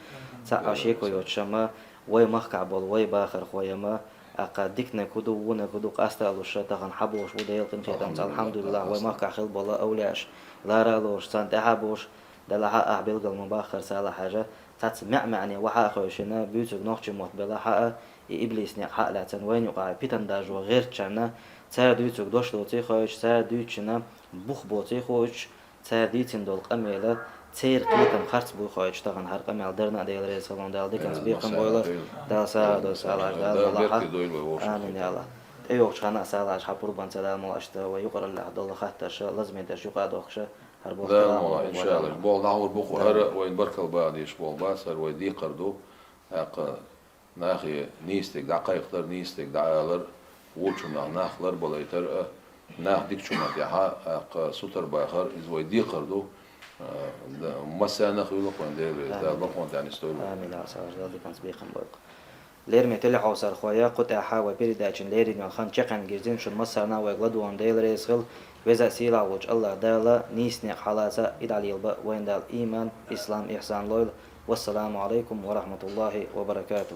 ساعشيكو يوتشما وي مخكع بول وي باخر خويما أقدكنا كدو ونكدو قاستالوش تغن حبوش وديل قنتيتم الحمد لله وماك خل بالله أولياش لا رالوش سانت حبوش دلها أحبيل قل مباخر سالة حاجة تسمع معني وحا خوشنا بيوتك نوخش موت بلا حق إبليس نيق حق لاتن وين يقع بيتن داج وغير تشنا تسار دوتك دوش لوتي خوش تسار دوتشنا بوخ بوتي خوش تسار ديتن دول قميلة تير قيتم خرط بو خوش تغن هر قميل درنا ديل ريس سالون دال ديكنس بيقن بويلة دال سار دول سالاش دال الله آمين يا الله أيوة شخنا سالاش حبور بان سلام ملاشته ويقرأ الله دول خاتش لازم يدش يقع دوخش هربوخ لا إن شاء الله بول نعور بوخو هر وين بركل بعديش بول باس هر وين دي قردو أق ناخي نيستك دقائق در نيستك دعالر وچنا ناخلر بلايتر ناخ ديك چونا ديها أق سوتر باخر إز وين دي قردو مسا ناخي لقون دير دا لقون يعني استوي آمين يا سالاش دال ديكنس بيقن بويلة ليرمي تلعو سر خويا قطع حاوى بيرداچن ليرين يخان چقن گيرزين شن مسرنا ويغلدوان ديل ريسخل وزا سيلا وج الله دالا نيسنيق حالاسا إدعال يلبا وين دال إيمان إسلام إحسان لويل والسلام عليكم ورحمة الله وبركاته